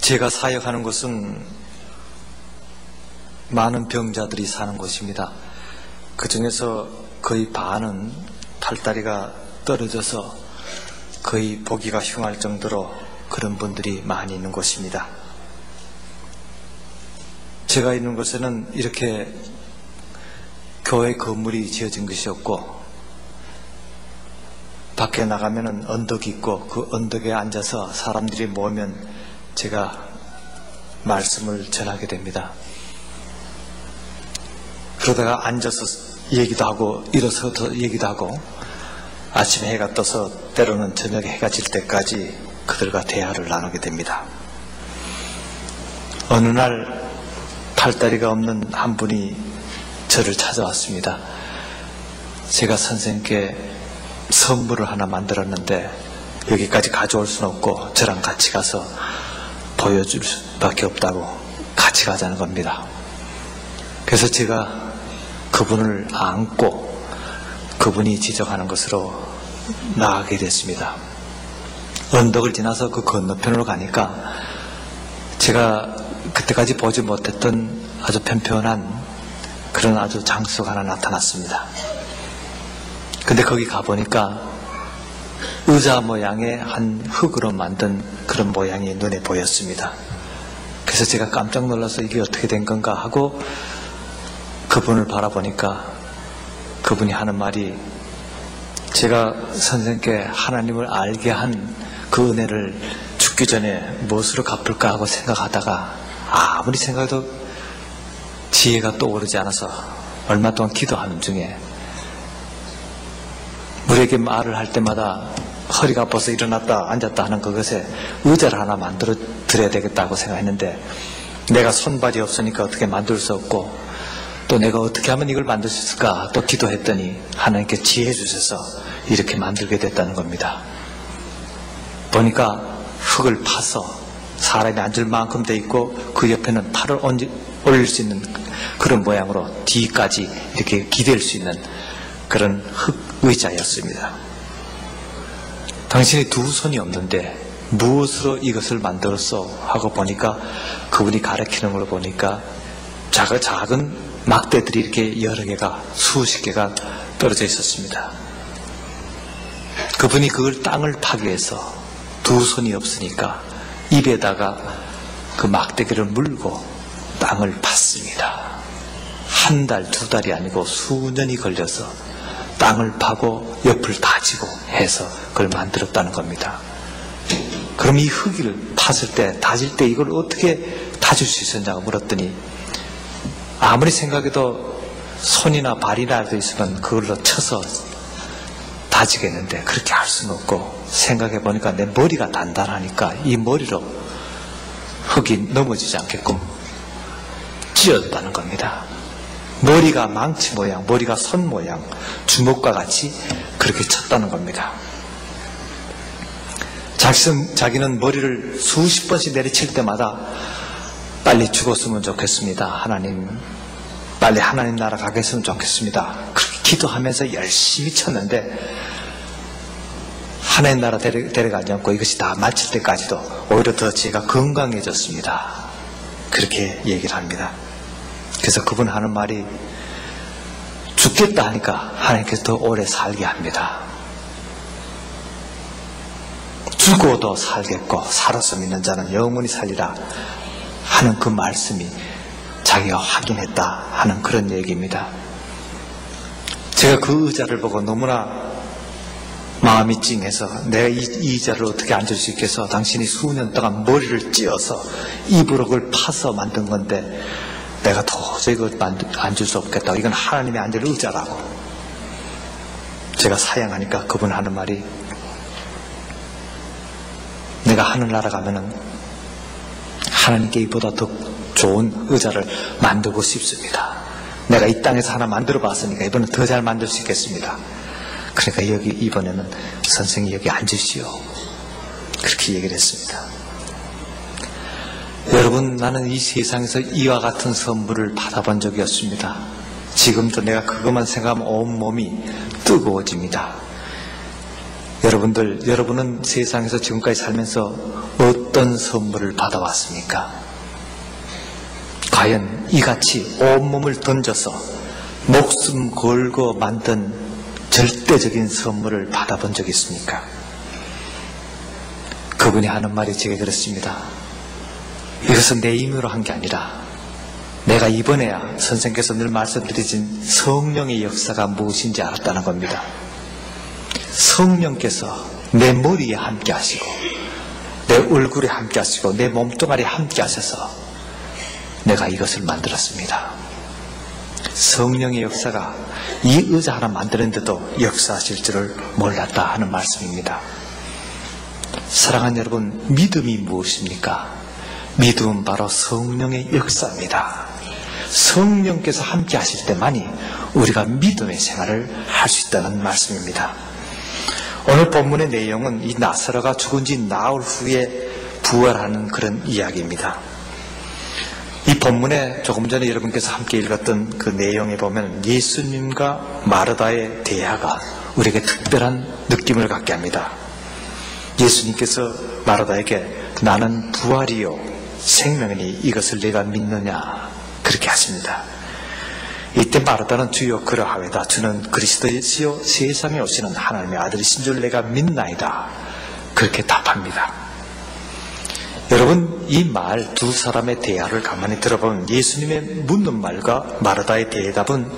제가 사역하는 곳은 많은 병자들이 사는 곳입니다. 그 중에서 거의 반은 팔다리가 떨어져서 거의 보기가 흉할 정도로 그런 분들이 많이 있는 곳입니다. 제가 있는 곳에는 이렇게 교회 건물이 지어진 것이 없고, 밖에 나가면은 언덕이 있고 그 언덕에 앉아서 사람들이 모이면 제가 말씀을 전하게 됩니다. 그러다가 앉아서 얘기도 하고 일어서서 얘기도 하고, 아침에 해가 떠서 때로는 저녁에 해가 질 때까지 그들과 대화를 나누게 됩니다. 어느 날 팔다리가 없는 한 분이 저를 찾아왔습니다. 제가 선생님께 선물을 하나 만들었는데 여기까지 가져올 수는 없고 저랑 같이 가서 보여줄 수밖에 없다고 같이 가자는 겁니다. 그래서 제가 그분을 안고 그분이 지적하는 것으로 나가게 됐습니다. 언덕을 지나서 그 건너편으로 가니까 제가 그때까지 보지 못했던 아주 편편한 그런 아주 장소가 하나 나타났습니다. 근데 거기 가보니까 의자 모양의 한 흙으로 만든 그런 모양이 눈에 보였습니다. 그래서 제가 깜짝 놀라서 이게 어떻게 된 건가 하고 그분을 바라보니까 그분이 하는 말이, 제가 선생님께 하나님을 알게 한 그 은혜를 죽기 전에 무엇으로 갚을까 하고 생각하다가 아무리 생각해도 지혜가 떠오르지 않아서 얼마 동안 기도하는 중에 우리에게 말을 할 때마다 허리가 아파서 일어났다 앉았다 하는 그것에 의자를 하나 만들어 드려야 되겠다고 생각했는데, 내가 손발이 없으니까 어떻게 만들 수 없고, 또 내가 어떻게 하면 이걸 만들 수 있을까 또 기도했더니 하나님께 지혜 주셔서 이렇게 만들게 됐다는 겁니다. 보니까 흙을 파서 사람이 앉을 만큼 돼 있고 그 옆에는 팔을 올릴 수 있는 그런 모양으로 뒤까지 이렇게 기댈 수 있는 그런 흙 의자였습니다. 당신이 두 손이 없는데 무엇으로 이것을 만들었어? 하고 보니까 그분이 가르치는 걸 보니까 작은 막대들이 이렇게 여러 개가 수십 개가 떨어져 있었습니다. 그분이 그걸 땅을 파기 위해서 두 손이 없으니까 입에다가 그 막대기를 물고 땅을 팠습니다. 한 달, 두 달이 아니고 수년이 걸려서 땅을 파고 옆을 다지고 해서 그걸 만들었다는 겁니다. 그럼 이 흙을 팠을 때, 다질 때 이걸 어떻게 다질 수 있었냐고 물었더니 아무리 생각해도 손이나 발이라도 있으면 그걸로 쳐서 다지겠는데 그렇게 할 수는 없고, 생각해 보니까 내 머리가 단단하니까 이 머리로 흙이 넘어지지 않게끔 찧었다는 겁니다. 머리가 망치 모양, 머리가 손 모양, 주먹과 같이 그렇게 쳤다는 겁니다. 자기는 머리를 수십 번씩 내리칠 때마다 빨리 죽었으면 좋겠습니다. 하나님, 빨리 하나님 나라 가게 했으면 좋겠습니다. 그렇게 기도하면서 열심히 쳤는데 하나님 나라 데려가지 않고 이것이 다 마칠 때까지도 오히려 더 제가 건강해졌습니다. 그렇게 얘기를 합니다. 그래서 그분 하는 말이, 죽겠다 하니까 하나님께서 더 오래 살게 합니다. 죽어도 살겠고 살아서 믿는 자는 영원히 살리라 하는 그 말씀이 자기가 확인했다 하는 그런 얘기입니다. 제가 그 의자를 보고 너무나 마음이 찡해서, 내가 이 의자를 어떻게 앉을 수 있겠어? 당신이 수년 동안 머리를 찧어서 입으로 그걸 파서 만든 건데 내가 도저히 그걸 앉을 수 없겠다. 이건 하나님이 앉을 의자라고. 제가 사양하니까 그분 하는 말이, 내가 하늘나라 가면은 하나님께 이보다 더 좋은 의자를 만들고 싶습니다. 내가 이 땅에서 하나 만들어 봤으니까 이번엔 더 잘 만들 수 있겠습니다. 그러니까 여기 이번에는 선생이 여기 앉으시오. 그렇게 얘기를 했습니다. 여러분, 나는 이 세상에서 이와 같은 선물을 받아본 적이 없습니다. 지금도 내가 그것만 생각하면 온몸이 뜨거워집니다. 여러분은 세상에서 지금까지 살면서 어떤 선물을 받아왔습니까? 과연 이같이 온몸을 던져서 목숨 걸고 만든 절대적인 선물을 받아본 적이 있습니까? 그분이 하는 말이 제게 그렇습니다. 이것은 내 힘으로 한 게 아니라 내가 이번에야 선생께서 늘 말씀드리신 성령의 역사가 무엇인지 알았다는 겁니다. 성령께서 내 머리에 함께 하시고 내 얼굴에 함께 하시고 내 몸뚱아리에 함께 하셔서 내가 이것을 만들었습니다. 성령의 역사가 이 의자 하나 만드는데도 역사하실 줄을 몰랐다 하는 말씀입니다. 사랑하는 여러분, 믿음이 무엇입니까? 믿음은 바로 성령의 역사입니다. 성령께서 함께 하실 때만이 우리가 믿음의 생활을 할 수 있다는 말씀입니다. 오늘 본문의 내용은 이 나사로가 죽은 지 나흘 후에 부활하는 그런 이야기입니다. 이 본문에 조금 전에 여러분께서 함께 읽었던 그 내용에 보면 예수님과 마르다의 대화가 우리에게 특별한 느낌을 갖게 합니다. 예수님께서 마르다에게 나는 부활이요 생명이니 이것을 내가 믿느냐 그렇게 하십니다. 이때 마르다는 주여 그러하외다 주는 그리스도이시요 세상에 오시는 하나님의 아들이신 줄 내가 믿나이다 그렇게 답합니다. 여러분, 이 말 두 사람의 대화를 가만히 들어보면 예수님의 묻는 말과 마르다의 대답은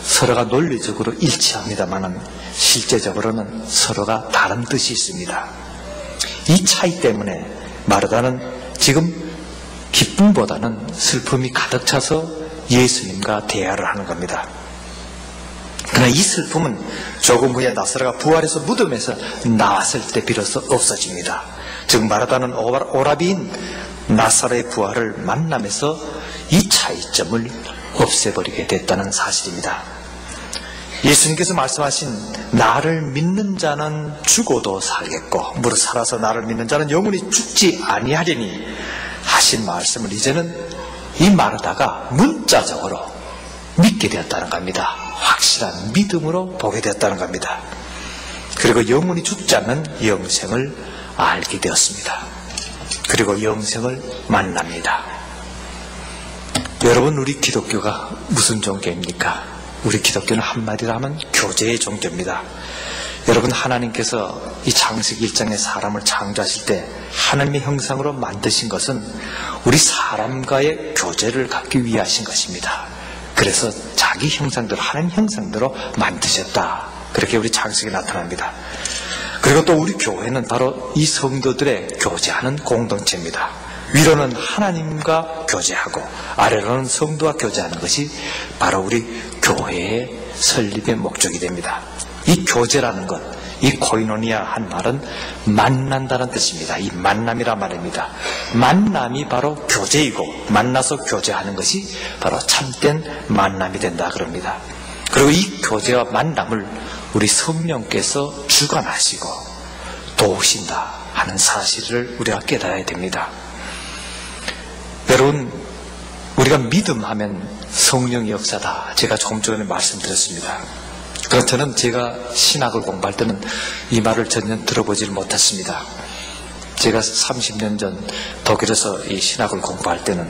서로가 논리적으로 일치합니다만 실제적으로는 서로가 다른 뜻이 있습니다. 이 차이 때문에 마르다는 지금 기쁨보다는 슬픔이 가득 차서 예수님과 대화를 하는 겁니다. 그러나 이 슬픔은 조금 후에 나사로가 부활해서 무덤에서 나왔을 때 비로소 없어집니다. 즉 마르다는 오라비인 나사로의 부활을 만나면서 이 차이점을 없애버리게 됐다는 사실입니다. 예수님께서 말씀하신 나를 믿는 자는 죽어도 살겠고 무릇 살아서 나를 믿는 자는 영원히 죽지 아니하리니 하신 말씀을 이제는 이 마르다가 문자적으로 믿게 되었다는 겁니다. 확실한 믿음으로 보게 되었다는 겁니다. 그리고 영원히 죽지 않는 영생을 알게 되었습니다. 그리고 영생을 만납니다. 여러분, 우리 기독교가 무슨 종교입니까? 우리 기독교는 한마디로 하면 교제의 종교입니다. 여러분, 하나님께서 이 창세기 1장에 사람을 창조하실 때 하나님의 형상으로 만드신 것은 우리 사람과의 교제를 갖기 위해 하신 것입니다. 그래서 자기 형상대로 하나님 형상대로 만드셨다. 그렇게 우리 창세기에 나타납니다. 그리고 또 우리 교회는 바로 이 성도들의 교제하는 공동체입니다. 위로는 하나님과 교제하고 아래로는 성도와 교제하는 것이 바로 우리 교회의 설립의 목적이 됩니다. 이 교제라는 것, 이 코이노니아 한 말은 만난다는 뜻입니다. 이 만남이란 말입니다. 만남이 바로 교제이고 만나서 교제하는 것이 바로 참된 만남이 된다 그럽니다. 그리고 이 교제와 만남을 우리 성령께서 주관하시고 도우신다 하는 사실을 우리가 깨달아야 됩니다. 여러분, 우리가 믿음하면 성령의 역사다. 제가 조금 전에 말씀드렸습니다. 그래서 저는 제가 신학을 공부할 때는 이 말을 전혀 들어보지를 못했습니다. 제가 30년 전 독일에서 이 신학을 공부할 때는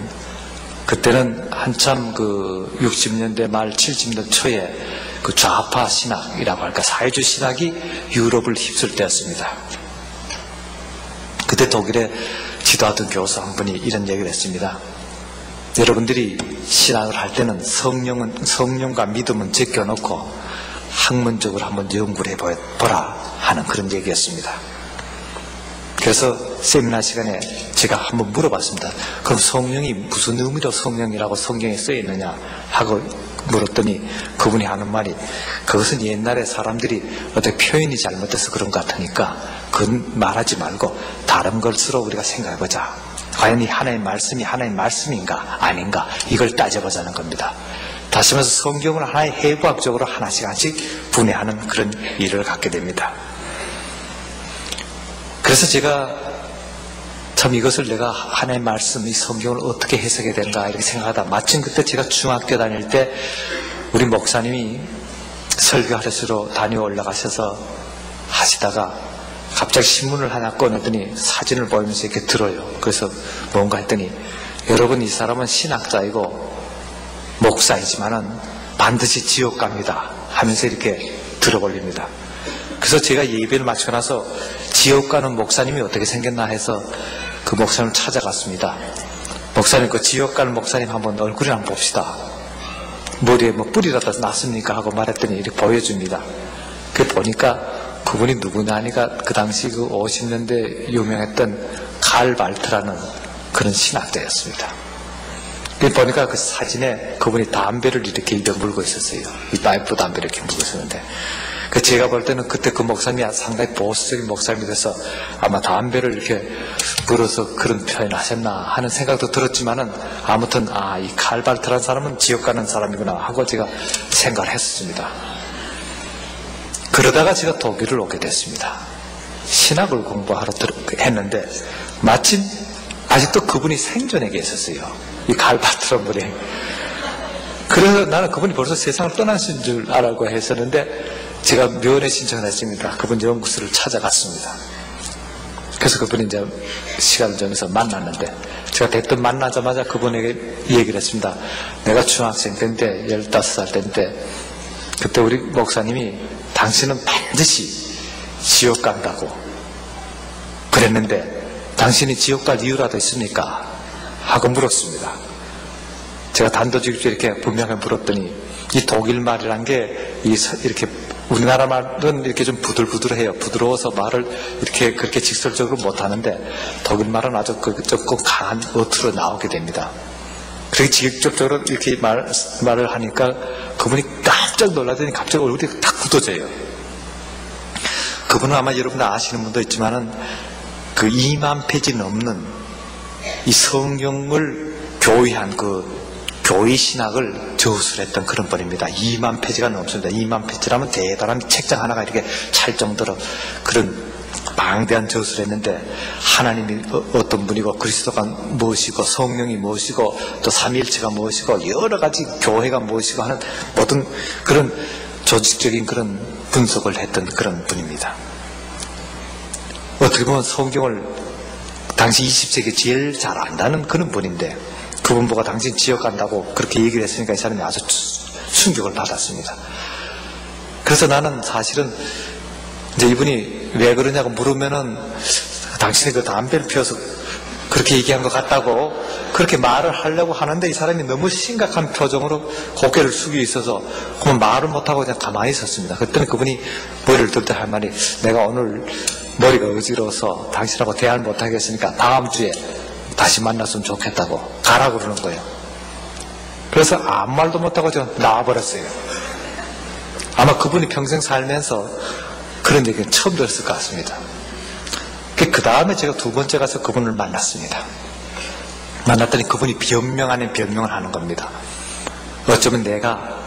그때는 한참 그 60년대 말 70년 초에 그 좌파 신학이라고 할까 사회주의 신학이 유럽을 휩쓸 때였습니다. 그때 독일에 지도하던 교수 한 분이 이런 얘기를 했습니다. 여러분들이 신학을 할 때는 성령과 믿음은 제껴놓고 학문적으로 한번 연구를 해보라 하는 그런 얘기였습니다. 그래서 세미나 시간에 제가 한번 물어봤습니다. 그럼 성령이 무슨 의미로 성령이라고 성경에 써있느냐 하고 물었더니 그분이 하는 말이 그것은 옛날에 사람들이 어떻게 표현이 잘못돼서 그런 것 같으니까 그건 말하지 말고 다른 것으로 우리가 생각해보자. 과연 이 하나님의 말씀이 하나님의 말씀인가 아닌가 이걸 따져보자는 겁니다. 다시 말해서 성경을 하나의 해부학적으로 하나씩 분해하는 그런 일을 갖게 됩니다. 그래서 제가 참 이것을 내가 하나님의 말씀, 이 성경을 어떻게 해석해야 되는가 이렇게 생각하다 마침 그때 제가 중학교 다닐 때 우리 목사님이 설교하시러 다녀 올라가셔서 하시다가 갑자기 신문을 하나 꺼내더니 사진을 보이면서 이렇게 들어요. 그래서 뭔가 했더니, 여러분, 이 사람은 신학자이고 목사이지만은 반드시 지옥 갑니다 하면서 이렇게 들어버립니다. 그래서 제가 예배를 마치고 나서 지옥 가는 목사님이 어떻게 생겼나 해서 그 목사님을 찾아갔습니다. 목사님, 그 지옥 가는 목사님 한번 얼굴을 한번 봅시다. 머리에 뭐 뿌리라도 났습니까? 하고 말했더니 이렇게 보여줍니다. 그 보니까 그분이 누구냐 하니까 그 당시 그 50년대 유명했던 칼 발트라는 그런 신학자였습니다. 보니까 그 사진에 그분이 담배를 이렇게 입에 물고 있었어요. 이 파이프 담배를 이렇게 물고 있었는데, 그 제가 볼 때는 그때 그 목사님이 상당히 보수적인 목사님이 돼서 아마 담배를 이렇게 불어서 그런 표현을 하셨나 하는 생각도 들었지만은, 아무튼 이 칼발트라는 사람은 지옥 가는 사람이구나 하고 제가 생각을 했었습니다. 그러다가 제가 독일을 오게 됐습니다. 신학을 공부하러 했는데 마침 아직도 그분이 생존해 계셨어요. 이 칼발트라는 분이. 그래서 나는 그분이 벌써 세상을 떠나신 줄 알고 했었는데, 제가 면회 신청을 했습니다. 그분 연구소를 찾아갔습니다. 그래서 그분이 이제 시간을 정해서 만났는데, 제가 대뜸 만나자마자 그분에게 얘기를 했습니다. 내가 중학생 때인데, 15살 때인데, 그때 우리 목사님이 당신은 반드시 지옥 간다고 그랬는데, 당신이 지옥 갈 이유라도 있습니까? 하고 물었습니다. 제가 단도직입적으로 이렇게 분명히 물었더니, 이 독일 말이란 게 이렇게 우리나라 말은 이렇게 좀 부들부들해요. 부드러워서 말을 이렇게 그렇게 직설적으로 못하는데, 독일 말은 아주 조금 강한 어투로 나오게 됩니다. 그렇게 직접적으로 이렇게 말을 하니까 그분이 깜짝 놀라더니 갑자기 얼굴이 탁 굳어져요. 그분은 아마 여러분들 아시는 분도 있지만은 그 2만 페이지 넘는 이 성경을 교의한 그 교의 신학을 저술했던 그런 분입니다. 2만 페이지가 넘습니다. 2만 페이지라면 대단한 책장 하나가 이렇게 찰 정도로 그런 방대한 저술을 했는데, 하나님이 어떤 분이고 그리스도가 무엇이고 성령이 무엇이고 또 삼위일체가 무엇이고 여러 가지 교회가 무엇이고 하는 모든 그런 조직적인 그런 분석을 했던 그런 분입니다. 어떻게 보면 성경을 당시 20세기 제일 잘 안다는 그런 분인데, 그분 보고 당신 지옥 간다고 그렇게 얘기를 했으니까 이 사람이 아주 충격을 받았습니다. 그래서 나는 사실은 이제 이분이 왜 그러냐고 물으면은, 당신이 그 담배를 피워서 그렇게 얘기한 것 같다고 그렇게 말을 하려고 하는데, 이 사람이 너무 심각한 표정으로 고개를 숙이고 있어서 그만 말을 못하고 그냥 가만히 있었습니다. 그때는 그분이 머리를 들 때 할 말이, 내가 오늘 머리가 어지러워서 당신하고 대화를 못하겠으니까 다음 주에 다시 만났으면 좋겠다고 가라고 그러는 거예요. 그래서 아무 말도 못하고 저 나와버렸어요. 아마 그분이 평생 살면서 그런 얘기는 처음 들었을 것 같습니다. 그 다음에 제가 두 번째 가서 그분을 만났습니다. 만났더니 그분이 변명 아닌 변명을 하는 겁니다. 어쩌면 내가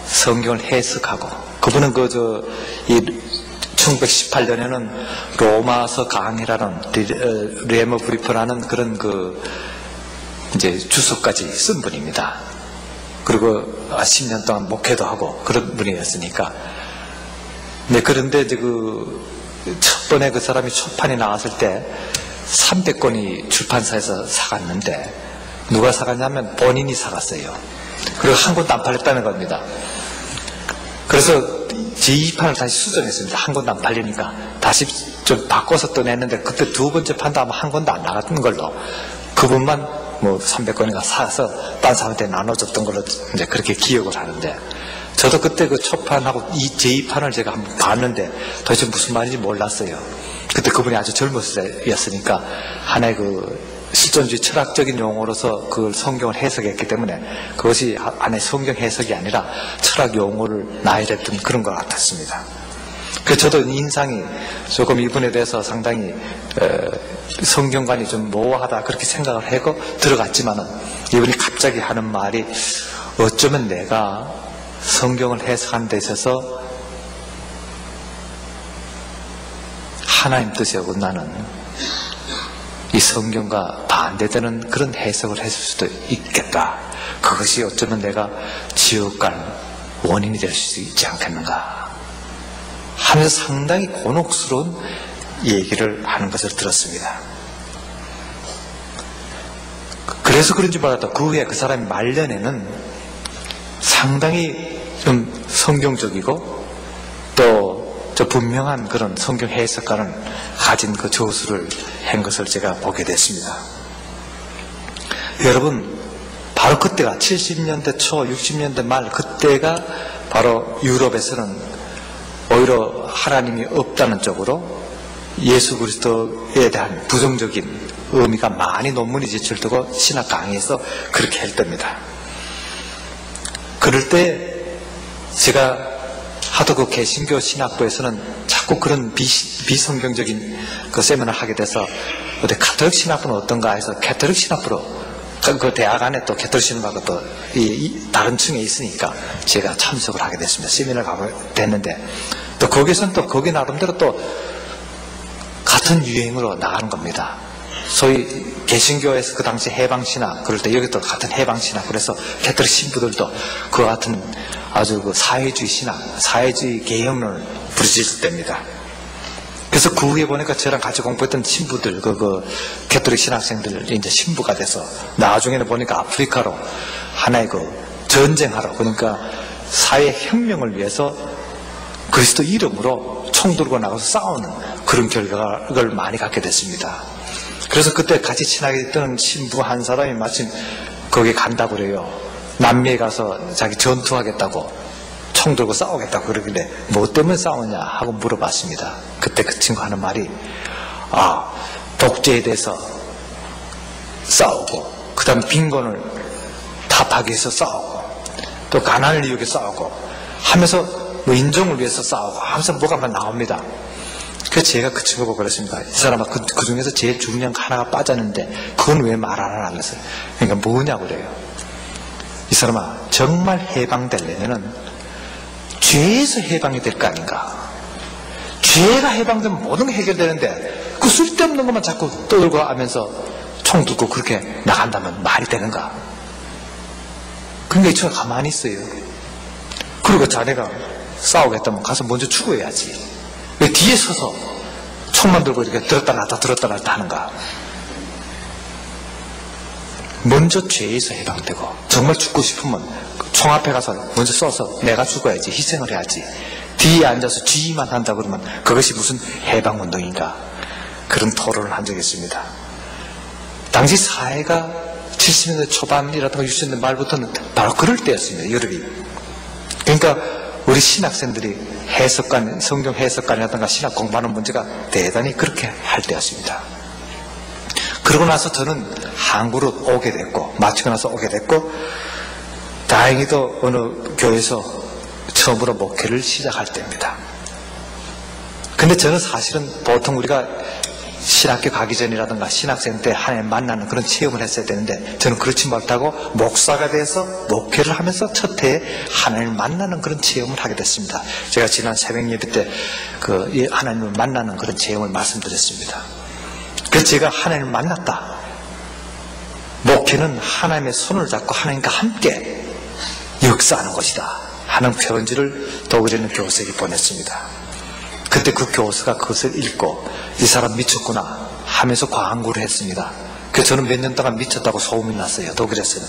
성경을 해석하고, 그분은 1918년에는 로마서 강의라는 레머 브리프라는 그런 이제 주석까지 쓴 분입니다. 그리고 10년 동안 목회도 하고 그런 분이었으니까. 네, 그런데 이제 첫 번에 그 사람이 초판이 나왔을 때 300권이 출판사에서 사갔는데, 누가 사갔냐면 본인이 사갔어요. 그리고 한 권도 안 팔렸다는 겁니다. 그래서 제2판을 다시 수정했습니다. 한 권도 안 팔리니까 다시 좀 바꿔서 또 냈는데, 그때 두 번째 판도 아마 한 권도 안 나갔던 걸로, 그분만 300권이나 사서 딴 사람한테 나눠줬던 걸로 이제 그렇게 기억을 하는데, 저도 그때 그 초판하고 이 제2판을 제가 한번 봤는데 도대체 무슨 말인지 몰랐어요. 그때 그분이 아주 젊었을 때였으니까 하나의 실존주의 철학적인 용어로서 그 성경을 해석했기 때문에 그것이 하나의 성경 해석이 아니라 철학 용어를 나열했던 그런 것 같았습니다. 그래서 저도 인상이 조금 이분에 대해서 상당히 성경관이 좀 모호하다 그렇게 생각을 하고 들어갔지만은, 이분이 갑자기 하는 말이, 어쩌면 내가 성경을 해석하는 데 있어서 하나님 뜻이 어긋나는 이 성경과 반대되는 그런 해석을 했을 수도 있겠다. 그것이 어쩌면 내가 지옥 갈 원인이 될 수 있지 않겠는가 하면서 상당히 곤혹스러운 얘기를 하는 것을 들었습니다. 그래서 그런지 몰라도 그 후에 그 사람이 말년에는 상당히 좀 성경적이고 또 저 분명한 그런 성경 해석가는 가진 그 저수를 한 것을 제가 보게 됐습니다. 여러분, 바로 그때가 70년대 초 60년대 말 그때가 바로 유럽에서는 오히려 하나님이 없다는 쪽으로 예수 그리스도에 대한 부정적인 의미가 많이 논문이 제출되고 신학 강의에서 그렇게 할 때입니다. 그럴 때 제가 하도 그 개신교 신학부에서는 자꾸 그런 비성경적인 그 세미나를 하게 돼서 어디 가톨릭 신학부는 어떤가 해서 가톨릭 신학부로 그 대학 안에 또 가톨릭 신학부가 또 다른 층에 있으니까 제가 참석을 하게 됐습니다. 세미나를 가게 됐는데 또 거기서는 또 거기 나름대로 또 같은 유행으로 나가는 겁니다. 소위 개신교에서 그 당시 해방신학 그럴 때 여기 또 같은 해방신학 그래서 가톨릭 신부들도 그 같은 아주 그 사회주의 신학, 사회주의 개혁론을 부르짖을 때입니다. 그래서 그 후에 보니까 저랑 같이 공부했던 신부들, 가톨릭 신학생들 이제 신부가 돼서 나중에는 보니까 아프리카로 하나의 전쟁하러 그러니까 사회혁명을 위해서 그리스도 이름으로 총 들고 나가서 싸우는 그런 결과를 많이 갖게 됐습니다. 그래서 그때 같이 친하게 있던 신부 한 사람이 마침 거기 간다고 그래요. 남미에 가서 자기 전투하겠다고 총 들고 싸우겠다고 그러길래 뭐 때문에 싸우냐 하고 물어봤습니다. 그때 그 친구 하는 말이 독재에 대해서 싸우고 그 다음 빈곤을 타파하기 위해서 싸우고 또 가난을 이유에 싸우고 하면서 뭐 인종을 위해서 싸우고 하면서 뭐가 막 나옵니다. 그래서 제가 그 친구 보고 그랬습니다. 이 사람아 그 중에서 제일 중요한 거 하나가 빠졌는데 그건 왜 말 안 하나 그랬어요. 그러니까 뭐냐고 그래요. 이 사람아 정말 해방되려면은 죄에서 해방이 될 거 아닌가. 죄가 해방되면 모든 게 해결되는데 그 쓸데없는 것만 자꾸 떠들고 하면서 총 들고 그렇게 나간다면 말이 되는가. 그러니까 이 친구가 가만히 있어요. 그리고 자네가 싸우겠다면 가서 먼저 죽어야지. 왜 뒤에 서서 총만 들고 이렇게 들었다 놨다 들었다 놨다 하는가. 먼저 죄에서 해방되고 정말 죽고 싶으면 총 앞에 가서 먼저 쏘서 내가 죽어야지 희생을 해야지. 뒤에 앉아서 쥐만 한다 그러면 그것이 무슨 해방운동인가. 그런 토론을 한 적이 있습니다. 당시 사회가 70년대 초반이라든가 60년대 말부터는 바로 그럴 때였습니다. 유럽이. 그러니까 우리 신학생들이 해석관, 성경 해석관이라든가 신학 공부하는 문제가 대단히 그렇게 할 때였습니다. 그러고 나서 저는 한국으로 오게 됐고 마치고 나서 오게 됐고 다행히도 어느 교회에서 처음으로 목회를 시작할 때입니다. 근데 저는 사실은 보통 우리가 신학교 가기 전이라든가 신학생 때 하나님 만나는 그런 체험을 했어야 되는데 저는 그렇지 못하고 목사가 돼서 목회를 하면서 첫 해에 하나님을 만나는 그런 체험을 하게 됐습니다. 제가 지난 새벽 예배 때 그 하나님을 만나는 그런 체험을 말씀드렸습니다. 그래서 제가 하나님을 만났다. 목회는 하나님의 손을 잡고 하나님과 함께 역사하는 것이다 하는 편지를 독일에 있는 교수에게 보냈습니다. 그때 그 교수가 그것을 읽고 이 사람 미쳤구나 하면서 광고를 했습니다. 그래서 저는 몇 년 동안 미쳤다고 소문이 났어요. 독일에서는.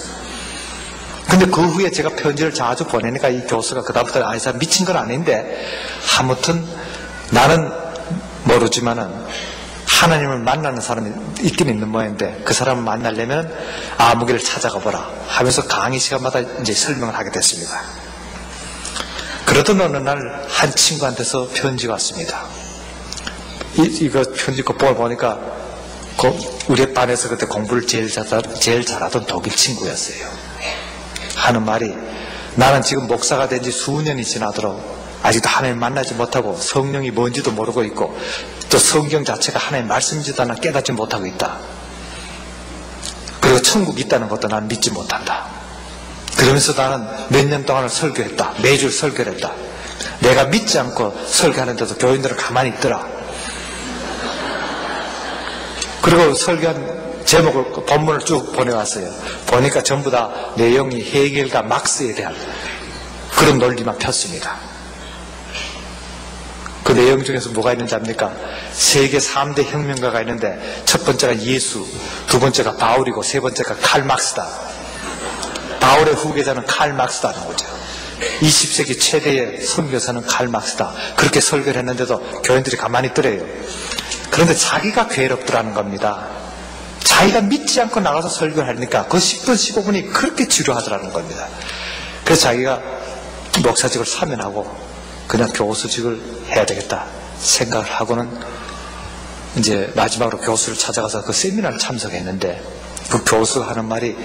근데 그 후에 제가 편지를 자주 보내니까 이 교수가 그다음부터 이 사람 미친 건 아닌데 아무튼 나는 모르지만은 하나님을 만나는 사람이 있긴 있는 모양인데 그 사람을 만나려면 아무개를 찾아가 보라 하면서 강의 시간마다 이제 설명을 하게 됐습니다. 그러던 어느 날 한 친구한테서 편지가 왔습니다. 이거 편지 걸 보니까 우리 반에서 그때 공부를 제일 잘하던 독일 친구였어요. 하는 말이 나는 지금 목사가 된 지 수년이 지나도록 아직도 하나님 만나지 못하고 성령이 뭔지도 모르고 있고 또 성경 자체가 하나님 말씀인지도 하나 깨닫지 못하고 있다. 그리고 천국이 있다는 것도 난 믿지 못한다. 그러면서 나는 몇 년 동안을 설교했다. 매주 설교를 했다. 내가 믿지 않고 설교하는데도 교인들은 가만히 있더라. 그리고 설교한 제목을 본문을 쭉 보내왔어요. 보니까 전부 다 내용이 헤겔과 막스에 대한 그런 논리만 폈습니다. 그 그 내용 중에서 뭐가 있는지 압니까? 세계 3대 혁명가가 있는데 첫 번째가 예수, 두 번째가 바울이고 세 번째가 칼 막스다. 바울의 후계자는 칼 막스다는 거죠. 20세기 최대의 선교사는 칼 막스다. 그렇게 설교를 했는데도 교인들이 가만히 있더래요. 그런데 자기가 괴롭더라는 겁니다. 자기가 믿지 않고 나가서 설교를 하니까 그 10분 15분이 그렇게 지루하더라는 겁니다. 그래서 자기가 목사직을 사면하고 그냥 교수직을 해야 되겠다 생각을 하고는 이제 마지막으로 교수를 찾아가서 그 세미나를 참석했는데, 그 교수가 하는 말이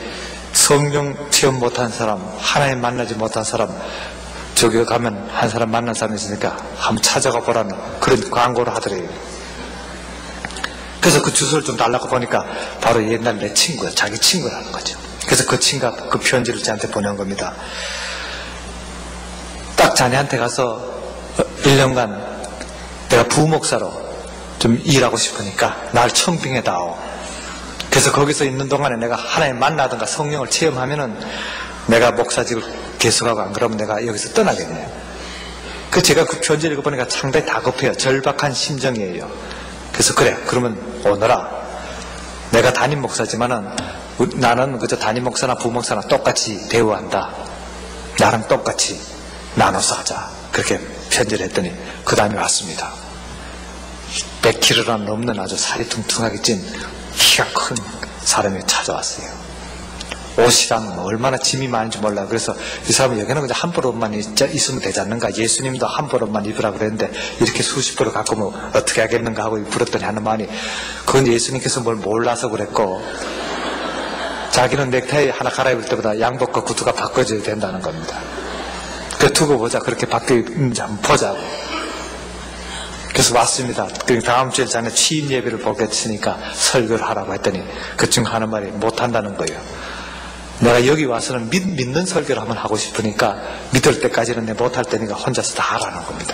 성령 체험 못한 사람, 하나님 만나지 못한 사람, 저기 가면 한 사람 만난 사람이 있으니까 한번 찾아가 보라는 그런 광고를 하더래요. 그래서 그 주소를 좀 달라고 보니까 바로 옛날 내 친구야, 자기 친구라는 거죠. 그래서 그 친구가 그 편지를 저한테 보낸 겁니다. 딱 자네한테 가서 1년간 내가 부목사로 좀 일하고 싶으니까 날 청빙해다오. 그래서 거기서 있는 동안에 내가 하나님 만나든가 성령을 체험하면은 내가 목사직을 계속하고, 안 그러면 내가 여기서 떠나겠네요. 그 제가 그 편지를 읽어보니까 상당히 다급해요. 절박한 심정이에요. 그래서 그래, 그러면 오너라. 내가 담임 목사지만은 나는 그저 담임 목사나 부목사나 똑같이 대우한다. 나랑 똑같이 나눠서 하자. 그렇게 편지를 했더니 그 다음에 왔습니다. 100kg나 넘는 아주 살이 퉁퉁하게 찐 키가 큰 사람이 찾아왔어요. 옷이랑 뭐 얼마나 짐이 많은지 몰라요. 그래서 이 사람은 여기는 그냥 한 벌옷만 있으면 되지 않는가, 예수님도 한 벌옷만 입으라 그랬는데 이렇게 수십 벌을 갖고 뭐 어떻게 하겠는가 하고 입으랬더니 하는 말이, 그건 예수님께서 뭘 몰라서 그랬고, 자기는 넥타이 하나 갈아입을 때보다 양복과 구두가 바꿔줘야 된다는 겁니다. 그 두고 보자, 그렇게 바뀌어 있는지 한번 보자고. 그래서 왔습니다. 그 다음 주에 자네 취임 예배를 보겠으니까 설교를 하라고 했더니 그 친구 하는 말이 못한다는 거예요. 내가 여기 와서는 믿는 설교를 한번 하고 싶으니까 믿을 때까지는 내 못할 때니까 혼자서 다 하라는 겁니다.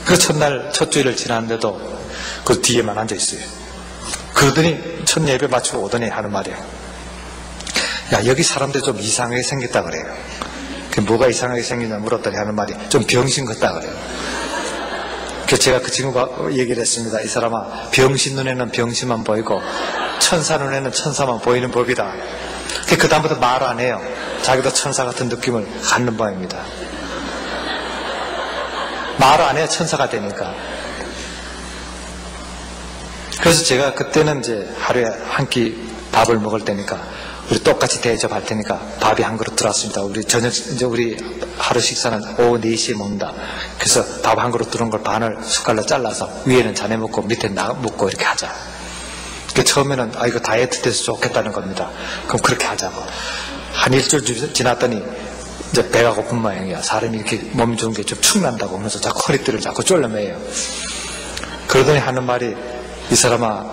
그 첫날 첫 주일을 지났는데도 그 뒤에만 앉아 있어요. 그러더니 첫 예배 마치고 오더니 하는 말이에요. 야, 여기 사람들 좀 이상하게 생겼다 그래요. 그 뭐가 이상하게 생기냐 물었더니 하는 말이 좀 병신 같다 그래요. 그래서 제가 그 친구가 얘기를 했습니다. 이 사람아, 병신 눈에는 병신만 보이고 천사 눈에는 천사만 보이는 법이다. 그 다음부터 말 안 해요. 자기도 천사 같은 느낌을 갖는 모양입니다. 말 안 해요. 천사가 되니까. 그래서 제가 그때는 이제 하루에 한 끼 밥을 먹을 때니까 우리 똑같이 대접할 테니까 밥이 한 그릇 들어왔습니다. 우리 저녁, 이제 우리 하루 식사는 오후 4시에 먹는다. 그래서 밥 한 그릇 들어온 걸 반을 숟갈로 잘라서 위에는 자네 먹고 밑에 나 먹고 이렇게 하자. 그 처음에는 이거 다이어트 돼서 좋겠다는 겁니다. 그럼 그렇게 하자고. 한 일주일 지났더니 이제 배가 고픈 모양이야. 사람이 이렇게 몸 좋은 게 좀 축난다고 하면서 자꾸 허리띠를 자꾸 졸라매요. 그러더니 하는 말이, 이 사람아,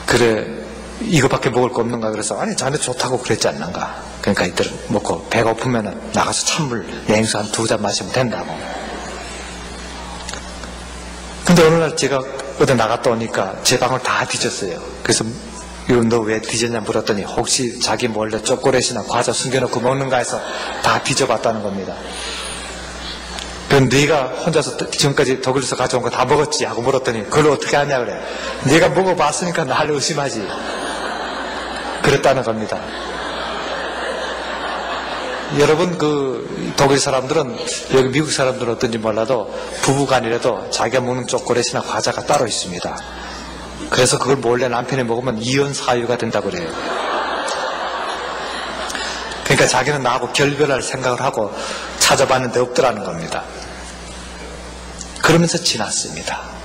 그래, 이거밖에 먹을 거 없는가? 그래서 아니, 자네 좋다고 그랬지 않는가? 그러니까 이들 먹고 배가 고프면은 나가서 찬물 냉수 한 2잔 마시면 된다고. 근데 어느 날 제가 어디 나갔다 오니까 제 방을 다 뒤졌어요. 그래서 이거 너 왜 뒤졌냐 물었더니 혹시 자기 몰래 초콜릿이나 과자 숨겨놓고 먹는가 해서 다 뒤져봤다는 겁니다. 그럼 네가 혼자서 지금까지 독일에서 가져온 거 다 먹었지? 하고 물었더니 그걸 어떻게 하냐 그래. 네가 먹어봤으니까 나를 의심하지. 그랬다는 겁니다. 여러분, 그 독일 사람들은, 여기 미국 사람들은 어떤지 몰라도 부부간이라도 자기가 먹는 초콜릿이나 과자가 따로 있습니다. 그래서 그걸 몰래 남편이 먹으면 이혼 사유가 된다고 그래요. 그러니까 자기는 나하고 결별할 생각을 하고 찾아봤는데 없더라는 겁니다. 그러면서 지났습니다.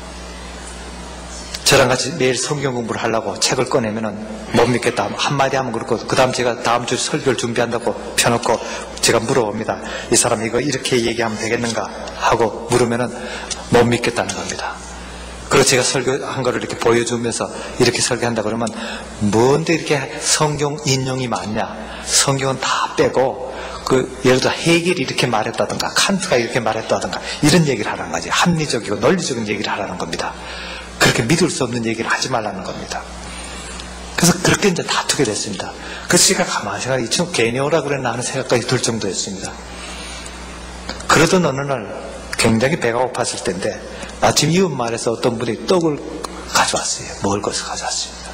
저랑 같이 매일 성경 공부를 하려고 책을 꺼내면은 못 믿겠다 한마디 하면 그렇고, 그 다음 제가 다음 주 설교를 준비한다고 펴놓고 제가 물어봅니다. 이 사람 이거 이렇게 얘기하면 되겠는가 하고 물으면은 못 믿겠다는 겁니다. 그리고 제가 설교한 거를 이렇게 보여주면서 이렇게 설교한다 그러면 뭔데 이렇게 성경 인용이 많냐? 성경은 다 빼고 예를 들어 해겔이 이렇게 말했다든가 칸트가 이렇게 말했다든가 이런 얘기를 하라는 거지. 합리적이고 논리적인 얘기를 하라는 겁니다. 그렇게 믿을 수 없는 얘기를 하지 말라는 겁니다. 그래서 그렇게 이제 다투게 됐습니다. 그래서 제가 가만히 생각해, 이 친구 괜히 오라 그랬나 하는 생각까지 들 정도였습니다. 그러던 어느 날 굉장히 배가 고팠을 때인데 마침 이웃마을에서 어떤 분이 떡을 가져왔어요. 먹을 것을 가져왔습니다.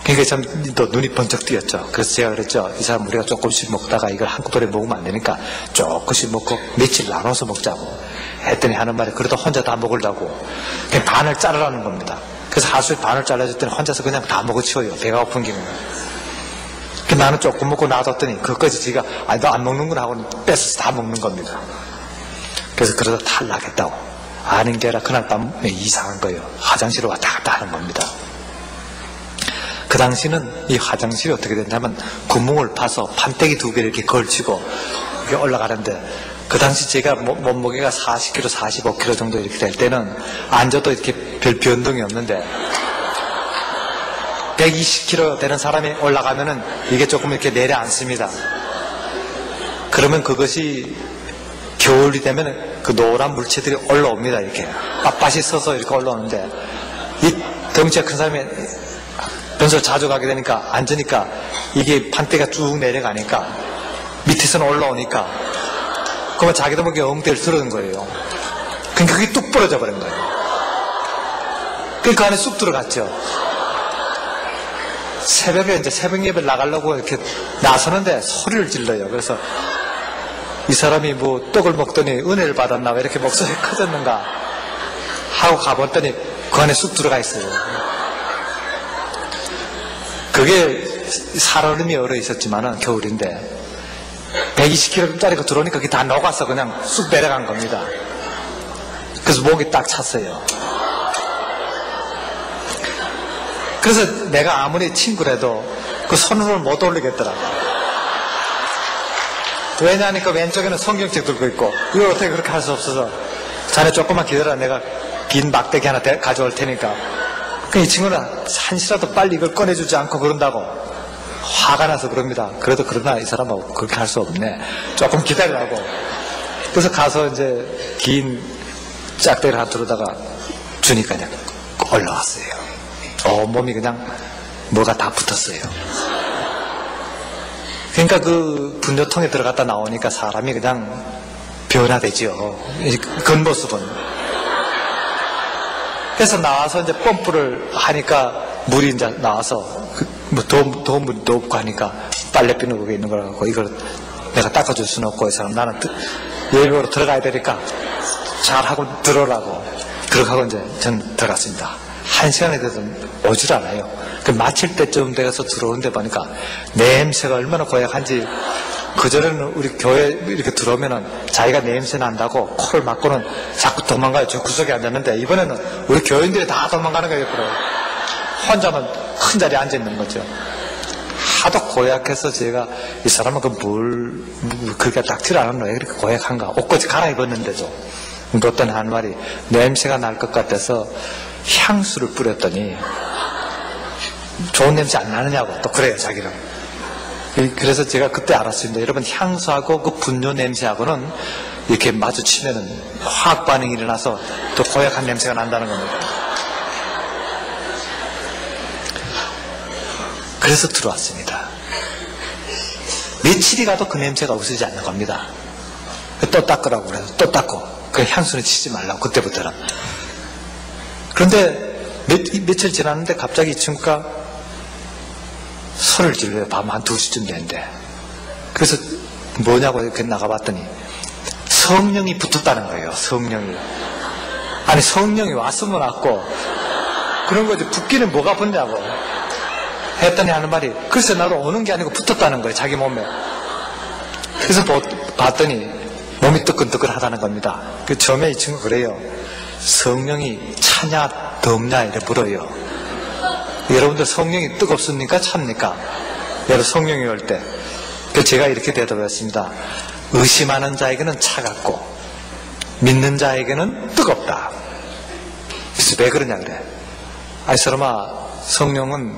그러니까 참 또 눈이 번쩍 띄었죠. 그래서 제가 그랬죠. 이 사람 우리가 조금씩 먹다가 이걸 한꺼번에 먹으면 안 되니까 조금씩 먹고 며칠 나눠서 먹자고 했더니 하는 말이 그래도 혼자 다 먹으려고 그냥 반을 자르라는 겁니다. 그래서 하수에 반을 잘라줬더니 혼자서 그냥 다 먹어치워요. 배가 고픈 경우는. 나는 조금 먹고 놔뒀더니 그것까지 지가 너 안 먹는구나 하고 뺏어서 다 먹는 겁니다. 그래서 그러다 탈락했다고 아는 게 아니라 그날 밤에 이상한 거예요. 화장실을 왔다 갔다 하는 겁니다. 그 당시는 이 화장실이 어떻게 됐냐면 구멍을 파서 판때기 2개를 이렇게 걸치고 이렇게 올라가는데 그 당시 제가 몸무게가 40kg, 45kg 정도 이렇게 될 때는 앉아도 이렇게 별 변동이 없는데 120kg 되는 사람이 올라가면은 이게 조금 이렇게 내려앉습니다. 그러면 그것이 겨울이 되면 그 노란 물체들이 올라옵니다. 이렇게 빳빳이 서서 이렇게 올라오는데 이 덩치가 큰 사람이 변소를 자주 가게 되니까 앉으니까 이게 판때가 쭉 내려가니까 밑에서는 올라오니까 그러면 자기도 모르게 엉덩이를 들어는 거예요. 그러니까 그게 뚝 부러져 버린 거예요. 그러니까 그 안에 쑥 들어갔죠. 새벽에 이제 새벽 예배를 나가려고 이렇게 나서는데 소리를 질러요. 그래서 이 사람이 뭐 떡을 먹더니 은혜를 받았나 왜 이렇게 목소리가 커졌는가 하고 가봤더니 그 안에 쑥 들어가 있어요. 그게 살얼음이 얼어 있었지만은 겨울인데 120kg짜리가 들어오니까 그게 다 녹아서 그냥 쑥 내려간 겁니다. 그래서 목이 딱 찼어요. 그래서 내가 아무리 친구라도 그 손을 못 올리겠더라고. 왜냐하니까 왼쪽에는 성경책 들고 있고 이걸 어떻게 그렇게 할 수 없어서 자네 조금만 기다려 내가 긴 막대기 하나 가져올 테니까. 이 친구는 한시라도 빨리 이걸 꺼내주지 않고 그런다고 화가 나서 그럽니다. 그래도 그러나 이 사람하고 그렇게 할 수 없네. 조금 기다리라고. 그래서 가서 이제 긴 짝대기를 하나 들어다가 주니까 그냥 올라왔어요. 몸이 그냥 뭐가 다 붙었어요. 그러니까 그 분뇨통에 들어갔다 나오니까 사람이 그냥 변화되죠. 겉모습은. 그래서 나와서 이제 펌프를 하니까 물이 이제 나와서 뭐 도움물도 없고 하니까 빨래비누 거기 있는 거라고 이걸 내가 닦아줄 수는 없고 해서 나는 예비로 들어가야 되니까 잘하고 들어라고 그렇게 하고 이제 전 들어갔습니다. 1시간에 돼서 오질 않아요. 그 마칠 때쯤 돼서 들어오는데 보니까 냄새가 얼마나 고약한지 그전에는 우리 교회 이렇게 들어오면은 자기가 냄새 난다고 코를 막고는 자꾸 도망가요. 저 구석에 앉았는데 이번에는 우리 교인들이 다 도망가는 거예요. 혼자만 큰 자리에 앉아 있는 거죠. 하도 고약해서 제가 이 사람은 그렇게 닥칠 않았나 왜 그렇게 고약한가. 옷까지 갈아입었는데도. 어떤 한 말이 냄새가 날 것 같아서 향수를 뿌렸더니 좋은 냄새 안 나느냐고 또 그래요 자기는. 그래서 제가 그때 알았습니다. 여러분 향수하고 그 분뇨 냄새하고는 이렇게 마주치면은 화학 반응이 일어나서 또 고약한 냄새가 난다는 겁니다. 그래서 들어왔습니다. 며칠이 가도 그 냄새가 없어지지 않는 겁니다. 또 닦으라고 그래서 또 닦고 그 향수는 치지 말라고 그때부터는. 그런데 며칠 지났는데 갑자기 이 친구가 소리를 질러요. 밤 한 2시쯤 됐는데. 그래서 뭐냐고 이렇게 나가봤더니 성령이 붙었다는 거예요. 성령이. 아니 성령이 왔으면 왔고 그런 거지 붙기는 뭐가 붙냐고 했더니 하는 말이 글쎄 나도 오는 게 아니고 붙었다는 거예요. 자기 몸에. 그래서 봤더니 몸이 뜨끈뜨끈하다는 겁니다. 그 처음에 이 친구 그래요. 성령이 차냐 덥냐 이래 물어요. 여러분들 성령이 뜨겁습니까? 찹니까? 여러분 성령이 올 때. 제가 이렇게 대답했습니다. 의심하는 자에게는 차갑고 믿는 자에게는 뜨겁다. 그래서 왜 그러냐 그래. 아이 사람아 성령은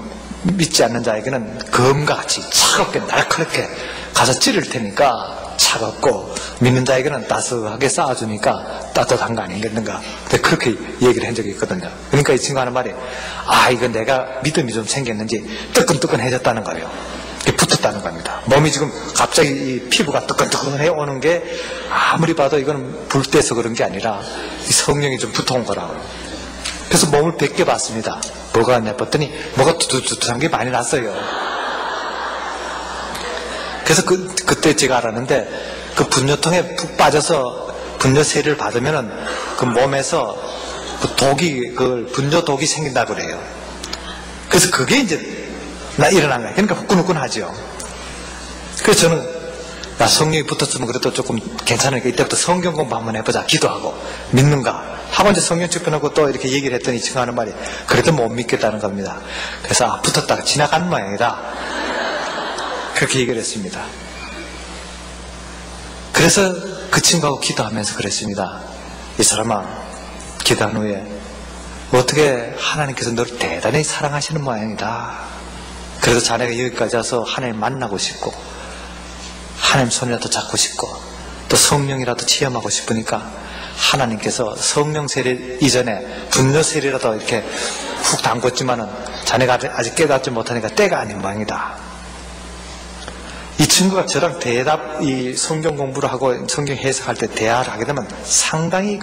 믿지 않는 자에게는 검과 같이 차갑게 날카롭게 가서 찌를 테니까 차갑고 믿는 자에게는 따스하게 쌓아주니까 따뜻한 거 아니겠는가. 그렇게 얘기를 한 적이 있거든요. 그러니까 이 친구 하는 말이 이건 내가 믿음이 좀 생겼는지 뜨끈뜨끈해졌다는 거예요. 붙었다는 겁니다. 몸이 지금 갑자기 이 피부가 뜨끈뜨끈해 오는 게 아무리 봐도 이거는 불 때서 그런 게 아니라 이 성령이 좀 붙어온 거라고. 그래서 몸을 벗겨봤습니다. 뭐가 왔냐 봤더니 뭐가 두둑두둑한 게 많이 났어요. 그래서 그때 제가 알았는데 그 분뇨통에 푹 빠져서 분뇨 세례를 받으면은 그 몸에서 그 독이, 그 분뇨독이 생긴다고 그래요. 그래서 그게 이제 일어난 거예요. 그러니까 후끈후끈하죠. 그래서 저는 성령이 붙었으면 그래도 조금 괜찮으니까 이때부터 성경 공부 한번 해보자. 기도하고 믿는가 하고 이제 성경 측편하고 또 이렇게 얘기를 했더니 지금 하는 말이 그래도 못 믿겠다는 겁니다. 그래서 붙었다가 지나간 모양이다. 그렇게 얘기를 했습니다. 그래서 그 친구하고 기도하면서 그랬습니다. 이 사람아, 기도한 후에 어떻게 하나님께서 너를 대단히 사랑하시는 모양이다. 그래서 자네가 여기까지 와서 하나님 만나고 싶고 하나님 손이라도 잡고 싶고 또 성령이라도 체험하고 싶으니까 하나님께서 성령 세례 이전에 분뇨 세례라도 이렇게 훅 담궜지만은 자네가 아직 깨닫지 못하니까 때가 아닌 모양이다. 이 친구가 저랑 이 성경 공부를 하고 성경 해석할 때 대화를 하게 되면 상당히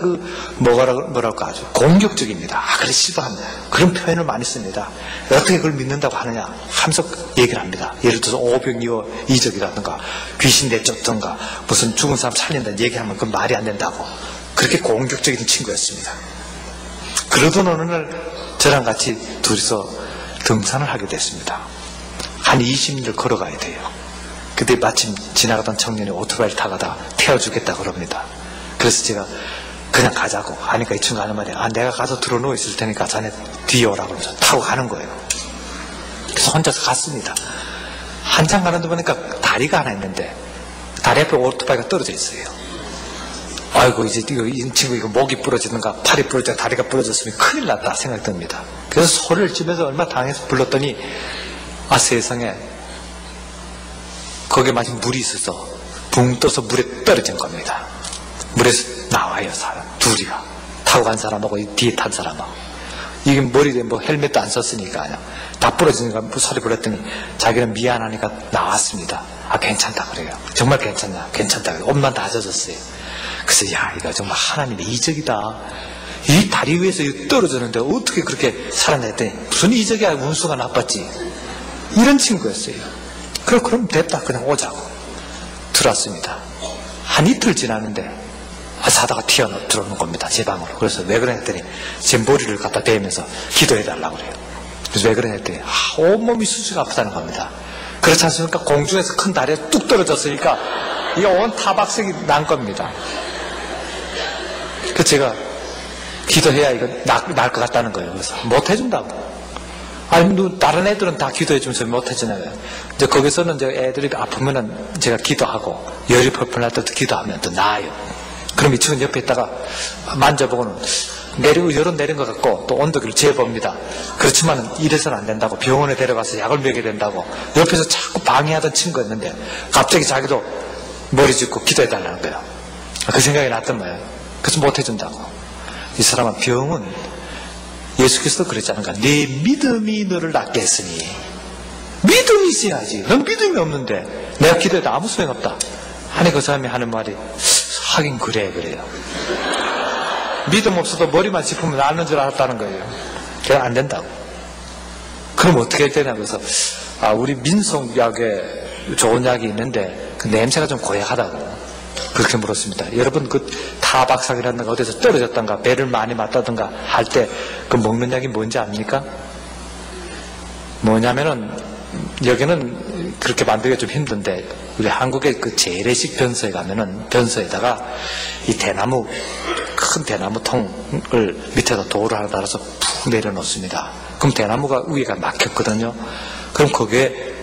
뭐랄까 아주 공격적입니다. 그래 시도합니다. 그런 표현을 많이 씁니다. 어떻게 그걸 믿는다고 하느냐 하면서 얘기를 합니다. 예를 들어서 오병이어 이적이라든가 귀신 내쫓던가 무슨 죽은 사람 살린다는 얘기하면 그건 말이 안 된다고 그렇게 공격적인 친구였습니다. 그러던 어느 날 저랑 같이 둘이서 등산을 하게 됐습니다. 한 20일 걸어가야 돼요. 그때 마침 지나가던 청년이 오토바이를 타가다 태워주겠다 그럽니다. 그래서 제가 그냥 가자고 하니까 이 친구가 하는 말이 내가 가서 들어 누워 있을 테니까 자네 뒤에 오라고 그러면서 타고 가는 거예요. 그래서 혼자서 갔습니다. 한참 가는데 보니까 다리가 하나 있는데 다리 앞에 오토바이가 떨어져 있어요. 아이고 이제 이 친구 이거 목이 부러지든가 팔이 부러져 다리가 부러졌으면 큰일 났다 생각됩니다. 그래서 소리를 지면서 얼마 당해서 불렀더니 세상에 거기에 마침 물이 있어서 붕 떠서 물에 떨어진 겁니다. 물에서 나와요 사람 둘이가 타고 간 사람하고 뒤에 탄 사람하고 이게 머리에 헬멧도 안 썼으니까 그냥 다 부러지니까 소리 불렀더니 자기는 미안하니까 나왔습니다. 괜찮다 그래요. 정말 괜찮다 그래요. 옷만 다 젖었어요. 그래서 이거 정말 하나님의 이적이다. 이 다리 위에서 떨어졌는데 어떻게 그렇게 살았나 했더니 무슨 이적이야 운수가 나빴지 이런 친구였어요. 그럼 됐다 그냥 오자고 들어왔습니다. 한 이틀 지났는데 자다가 들어오는 겁니다. 제 방으로. 그래서 왜 그러냐 했더니 제 머리를 갖다 대면서 기도해달라고 그래요. 그래서 왜 그러냐 했더니 온몸이 수수가 아프다는 겁니다. 그렇지 않습니까? 공중에서 큰 다리에 뚝 떨어졌으니까 이게 온 타박색이 난 겁니다. 그래서 제가 기도해야 이거 날 것 같다는 거예요. 그래서 못 해준다고. 다른 애들은 다 기도해주면서 못해주나요? 이제 거기서는 이제 애들이 아프면은 제가 기도하고 열이 펄펄 날 때도 기도하면 더 나아요. 그럼 이 친구는 옆에 있다가 만져보고는 열은 내린 것 같고 또 온도계를 재봅니다. 그렇지만 이래서는 안 된다고 병원에 데려가서 약을 먹여야 된다고 옆에서 자꾸 방해하던 친구였는데 갑자기 자기도 머리 짚고 기도해달라는 거예요. 그 생각이 났던 거예요. 그래서 못해준다고. 이 사람은 병은 예수께서도 그랬지 않은가? 내 믿음이 너를 낫게 했으니 믿음이 있어야지. 넌 믿음이 없는데 내가 기도해도 아무 소용없다 하니 그 사람이 하는 말이 하긴 그래요. 믿음 없어도 머리만 짚으면 낫는 줄 알았다는 거예요. 그냥 안 된다고. 그럼 어떻게 해야 되냐 그래서 우리 민속약에 좋은 약이 있는데 그 냄새가 좀 고약하다고 그렇게 물었습니다. 여러분 그 타박상이라든가 어디서 떨어졌던가 배를 많이 맞다든가 할 때 그 먹는 약이 뭔지 압니까? 뭐냐면은 여기는 그렇게 만들기가 좀 힘든데 우리 한국의 그 재래식 변소에 가면은 변소에다가 이 대나무 큰 대나무 통을 밑에다 돌을 하나 달아서 푹 내려놓습니다. 그럼 대나무가 위에가 막혔거든요. 그럼 거기에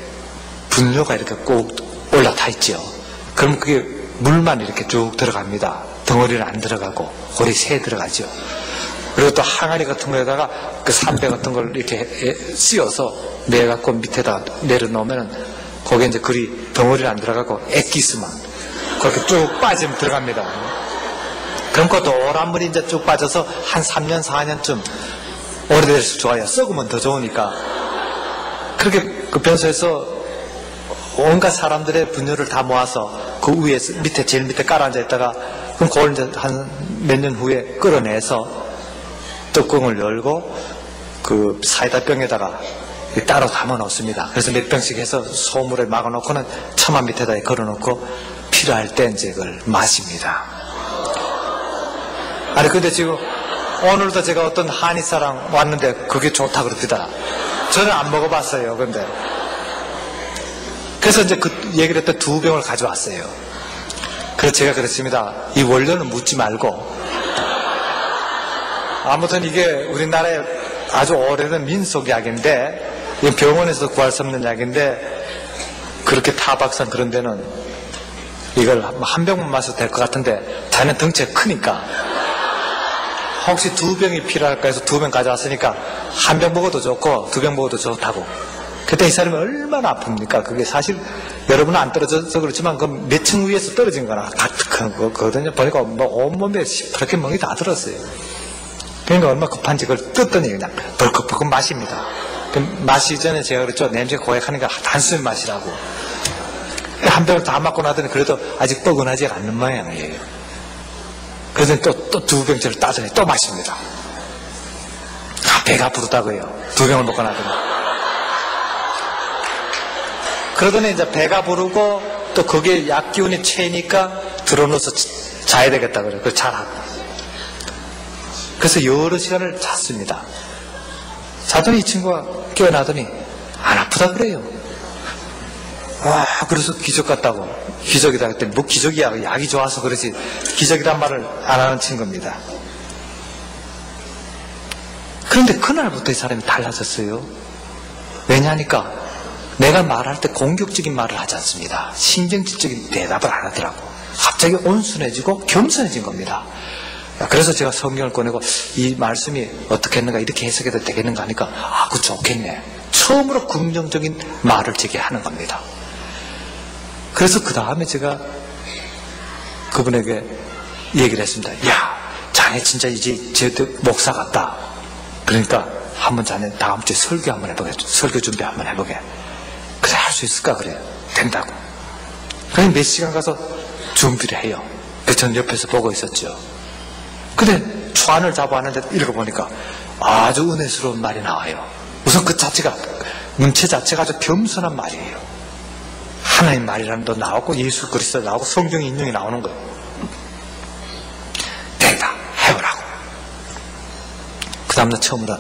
분뇨가 이렇게 꼭 올라타 있죠. 그럼 그게 물만 이렇게 쭉 들어갑니다. 덩어리는 안 들어가고 고리 새 들어가죠. 그리고 또 항아리 같은 거에다가 그 삼배 같은 걸 이렇게 씌워서 내갖고 밑에다 내려놓으면은 거기에 이제 그리 덩어리는 안 들어가고 액기스만 그렇게 쭉 빠지면 들어갑니다. 그럼 그 노란 물이 이제 쭉 빠져서 한 3년 4년쯤 오래될수록 좋아요. 썩으면 더 좋으니까 그렇게 그 변소에서 온갖 사람들의 분열을 다 모아서 그 위에 밑에 제일 밑에 깔아앉아 있다가 그럼 그걸 이제 한 몇 년 후에 끌어내서 뚜껑을 열고 그 사이다 병에다가 따로 담아 놓습니다. 그래서 몇 병씩 해서 소물에 막아 놓고는 처마 밑에다 걸어 놓고 필요할 때 이제 그걸 마십니다. 아니 근데 지금 오늘도 제가 어떤 한의사랑 왔는데 그게 좋다 그럽니다. 저는 안 먹어봤어요. 근데 그래서 이제 그 얘기를 했던 2병을 가져왔어요. 그래서 제가 그랬습니다. 이 원료는 묻지 말고 아무튼 이게 우리나라에 아주 오래된 민속약인데 이건 병원에서 구할 수 없는 약인데 그렇게 타박산 그런 데는 이걸 한 병만 마셔도 될 것 같은데 자네 덩치가 크니까 혹시 2병이 필요할까 해서 2병 가져왔으니까 한 병 먹어도 좋고 2병 먹어도 좋다고. 그때 이 사람이 얼마나 아픕니까? 그게 사실 여러분은 안 떨어져서 그렇지만 그 몇 층 위에서 떨어진 거나 같은 거거든요. 보니까 뭐 온몸에 시퍼렇게 멍이 다 들었어요. 그러니까 얼마나 급한지 그걸 뜯더니 그냥 벌컥벌컥 마십니다. 마시기 전에 제가 그랬죠. 냄새가 고약하니까 단숨에 마시라고. 한 병을 다 맞고 나더니 그래도 아직 뻐근하지 않는 모양이에요. 그래서 또 2병째를 따더니 또 마십니다. 배가 부르다고요. 2병을 먹고 나더니. 그러더니 이제 배가 부르고 또 거기에 약 기운이 채니까 들어놓아서 자야 되겠다 그래요. 그래서 잘하고. 그래서 여러 시간을 잤습니다. 자더니 이 친구가 깨어나더니 안 아프다 그래요. 와, 그래서 기적 같다고. 기적이다 그랬더니 뭐 기적이야. 약이 좋아서 그러지. 기적이란 말을 안 하는 친구입니다. 그런데 그날부터 이 사람이 달라졌어요. 왜냐하니까 내가 말할 때 공격적인 말을 하지 않습니다. 신경질적인 대답을 안 하더라고. 갑자기 온순해지고 겸손해진 겁니다. 그래서 제가 성경을 꺼내고 이 말씀이 어떻게 했는가 이렇게 해석해도 되겠는가 하니까 아, 그거 좋겠네. 처음으로 긍정적인 말을 제게 하는 겁니다. 그래서 그 다음에 제가 그분에게 얘기를 했습니다. 야, 자네 진짜 이제 제 목사 같다. 그러니까 한번 자네 다음 주에 설교 한번 해보게. 설교 준비 한번 해보게. 그래, 할 수 있을까? 그래. 된다고. 그냥 몇 시간 가서 준비를 해요. 그래서 저는 옆에서 보고 있었죠. 근데 초안을 잡아왔는데 읽어보니까 아주 은혜스러운 말이 나와요. 우선 그 자체가, 문체 자체가 아주 겸손한 말이에요. 하나님 말이라는 도 나오고 예수 그리스도 나오고 성경 인용이 나오는 거예요. 된다. 해보라고. 그 다음날 처음으로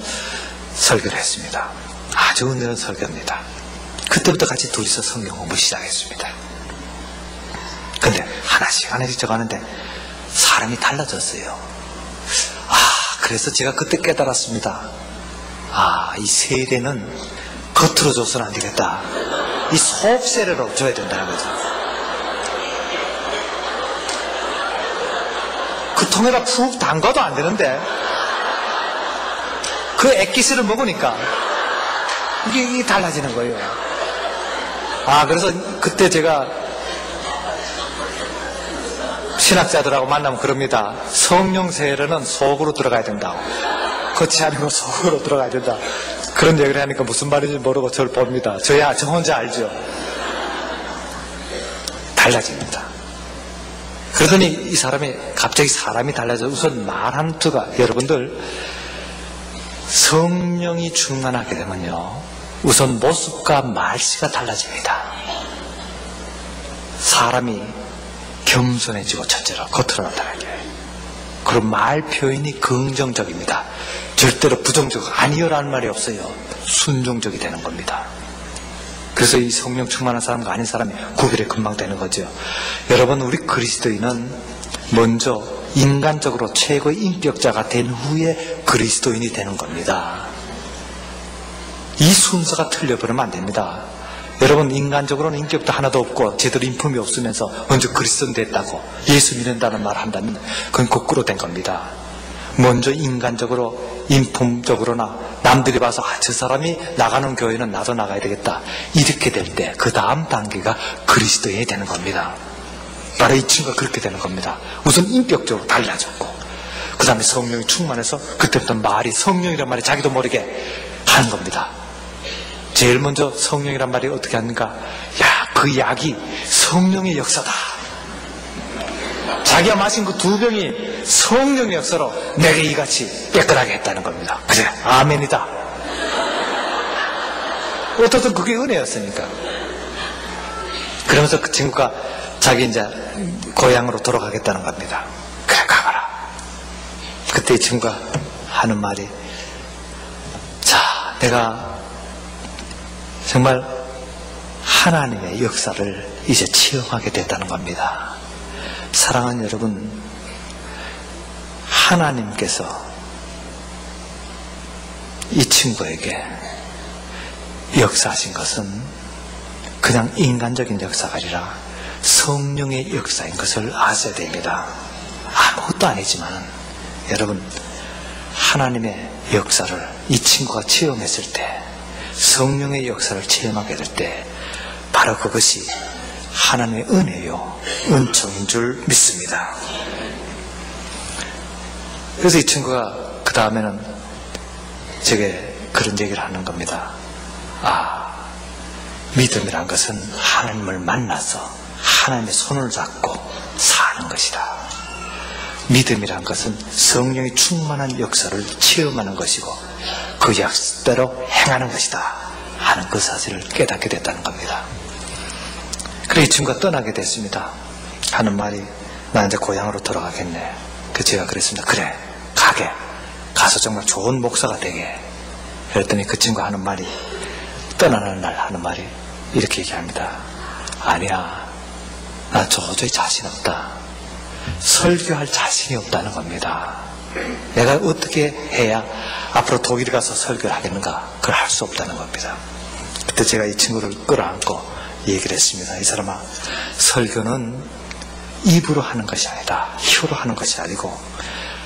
설교를 했습니다. 아주 은혜로운 설교입니다. 그때부터 같이 둘이서 성경 공부 시작했습니다. 근데 하나씩 적어가는데 사람이 달라졌어요. 그래서 제가 그때 깨달았습니다. 이 세례는 겉으로 줘서는 안 되겠다. 이 속 세례로 줘야 된다는 거죠. 그 통에다 푹 담가도 안 되는데 그 액기스를 먹으니까 이게 달라지는 거예요. 그래서 그때 제가 신학자들하고 만나면 그럽니다. 성령 세례는 속으로 들어가야 된다고. 겉이 아니고 속으로 들어가야 된다. 그런 얘기를 하니까 무슨 말인지 모르고 저를 봅니다. 저 혼자 알죠. 달라집니다. 그러더니 이 사람이 갑자기 사람이 달라져. 우선 말 한 투가 여러분들 성령이 충만하게 되면요. 우선 모습과 말씨가 달라집니다. 사람이 겸손해지고 첫째로 겉으로 나타나게. 그럼 말 표현이 긍정적입니다. 절대로 부정적 아니요라는 말이 없어요. 순종적이 되는 겁니다. 그래서 이 성령 충만한 사람과 아닌 사람이 구별이 금방 되는 거죠. 여러분, 우리 그리스도인은 먼저 인간적으로 최고의 인격자가 된 후에 그리스도인이 되는 겁니다. 이 순서가 틀려버리면 안 됩니다. 여러분, 인간적으로는 인격도 하나도 없고 제대로 인품이 없으면서 먼저 그리스도인 됐다고 예수 믿는다는 말을 한다면 그건 거꾸로 된 겁니다. 먼저 인간적으로 인품적으로나 남들이 봐서 저 사람이 나가는 교회는 나도 나가야 되겠다 이렇게 될 때 그 다음 단계가 그리스도인이 되는 겁니다. 바로 이 친구가 그렇게 되는 겁니다. 우선 인격적으로 달라졌고 그 다음에 성령이 충만해서 그때부터 말이 성령이란 말이 자기도 모르게 하는 겁니다. 제일 먼저 성령이란 말이 어떻게 하는가? 야, 그 약이 성령의 역사다. 자기가 마신 그 2병이 성령의 역사로 내게 이같이 깨끗하게 했다는 겁니다. 그래, 아멘이다. 어떻든 그게 은혜였으니까. 그러면서 그 친구가 자기 이제 고향으로 돌아가겠다는 겁니다. 그래, 가거라. 그때 이 친구가 하는 말이, 자, 내가 정말 하나님의 역사를 이제 체험하게 됐다는 겁니다. 사랑하는 여러분, 하나님께서 이 친구에게 역사하신 것은 그냥 인간적인 역사가 아니라 성령의 역사인 것을 아셔야 됩니다. 아무것도 아니지만 여러분, 하나님의 역사를 이 친구가 체험했을 때, 성령의 역사를 체험하게 될 때 바로 그것이 하나님의 은혜요, 은총인 줄 믿습니다. 그래서 이 친구가 그 다음에는 제게 그런 얘기를 하는 겁니다. 아, 믿음이란 것은 하나님을 만나서 하나님의 손을 잡고 사는 것이다. 믿음이란 것은 성령이 충만한 역사를 체험하는 것이고 그 약속대로 행하는 것이다 하는 그 사실을 깨닫게 됐다는 겁니다. 그래 이 친구가 떠나게 됐습니다. 하는 말이, 나 이제 고향으로 돌아가겠네. 그 제가 그랬습니다. 그래, 가게. 가서 정말 좋은 목사가 되게. 그랬더니 그 친구가 하는 말이, 떠나는 날 하는 말이 이렇게 얘기합니다. 아니야, 나 도저히 자신 없다. 설교할 자신이 없다는 겁니다. 내가 어떻게 해야 앞으로 독일에 가서 설교를 하겠는가? 그걸 할 수 없다는 겁니다. 그때 제가 이 친구를 끌어안고 얘기를 했습니다. 이 사람아, 설교는 입으로 하는 것이 아니다. 혀로 하는 것이 아니고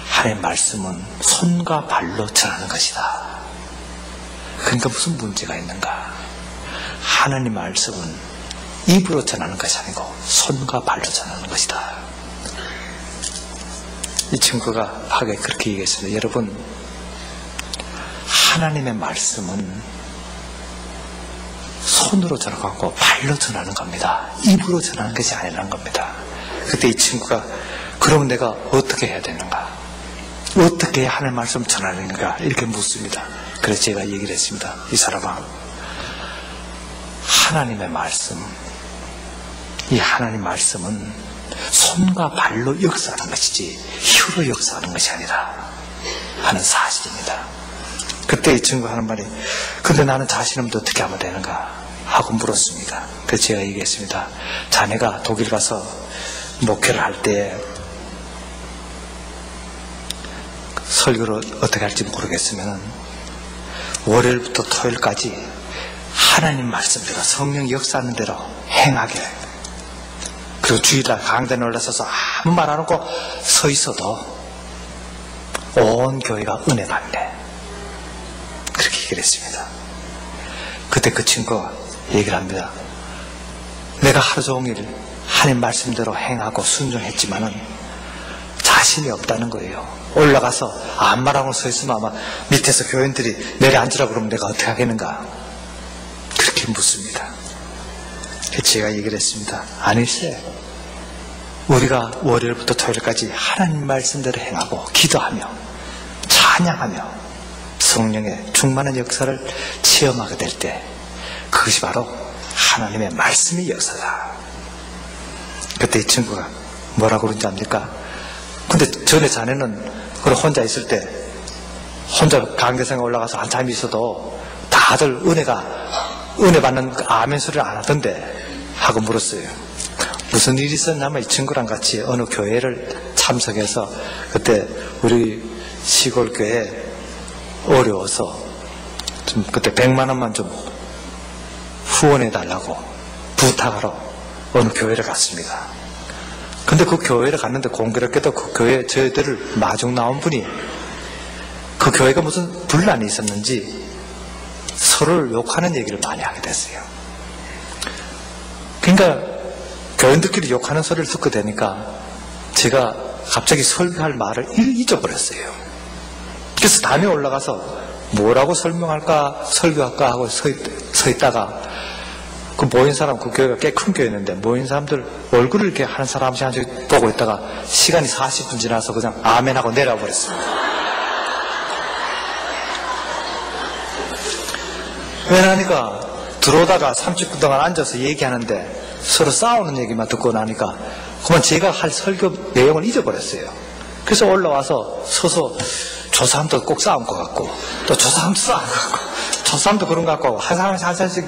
하나님의 말씀은 손과 발로 전하는 것이다. 그러니까 무슨 문제가 있는가? 하나님 말씀은 입으로 전하는 것이 아니고 손과 발로 전하는 것이다. 이 친구가 하게 그렇게 얘기했습니다. 여러분, 하나님의 말씀은 손으로 전하고 발로 전하는 겁니다. 입으로 전하는 것이 아니라는 겁니다. 그때 이 친구가, 그럼 내가 어떻게 해야 되는가? 어떻게 해야 하나님의 말씀을 전하는가? 이렇게 묻습니다. 그래서 제가 얘기를 했습니다. 이 사람아, 하나님의 말씀, 이 하나님 말씀은 손과 발로 역사하는 것이지 혀로 역사하는 것이 아니라 하는 사실입니다. 그때 이 친구가 하는 말이, 근데 나는 자신 없는데 어떻게 하면 되는가? 하고 물었습니다. 그래서 제가 얘기했습니다. 자네가 독일 가서 목회를 할 때 설교를 어떻게 할지 모르겠으면 월요일부터 토요일까지 하나님 말씀대로 성령 역사하는 대로 행하게, 그리고 주일날 강단에 올라서서 아무 말 안 하고 서 있어도 온 교회가 은혜 받네. 그렇게 얘기를 했습니다. 그때 그 친구가 얘기를 합니다. 내가 하루 종일 하나님 말씀대로 행하고 순종했지만은 자신이 없다는 거예요. 올라가서 아무 말 안 하고 서 있으면 아마 밑에서 교인들이 내려앉으라고 그러면 내가 어떻게 하겠는가? 그렇게 묻습니다. 제가 얘기를 했습니다. 아닐세, 우리가 월요일부터 토요일까지 하나님 말씀대로 행하고 기도하며 찬양하며 성령의 충만한 역사를 체험하게 될 때 그것이 바로 하나님의 말씀의 역사다. 그때 이 친구가 뭐라고 그런지 압니까? 근데 전에 자네는 혼자 있을 때 혼자 강대상에 올라가서 한참 있어도 다들 은혜 받는 아멘 소리를 안 하던데 하고 물었어요. 무슨 일이 있었냐면 이 친구랑 같이 어느 교회를 참석해서 그때 우리 시골 교회 어려워서 좀 그때 100만 원만 좀 후원해 달라고 부탁하러 어느 교회를 갔습니다. 근데 그 교회를 갔는데 공교롭게도 그 교회 저희들을 마중 나온 분이 그 교회가 무슨 분란이 있었는지 서로를 욕하는 얘기를 많이 하게 됐어요. 그러니까 교인들끼리 욕하는 소리를 듣게 되니까 제가 갑자기 설교할 말을 잊어버렸어요. 그래서 담에 올라가서 뭐라고 설명할까 설교할까 하고 서 있다가 그 모인 사람, 그 교회가 꽤 큰 교회였는데 모인 사람들 얼굴을 이렇게 한 사람씩 한 사람씩 보고 있다가 시간이 40분 지나서 그냥 아멘 하고 내려와 버렸습니다. 왜냐하니까 들어오다가 30분 동안 앉아서 얘기하는데 서로 싸우는 얘기만 듣고 나니까 그만 제가 할 설교 내용을 잊어버렸어요. 그래서 올라와서 서서 저 사람도 꼭 싸운 것 같고 또 저 사람도 싸운 것 같고 저 사람도 그런 것 같고 한 사람씩 한 사람씩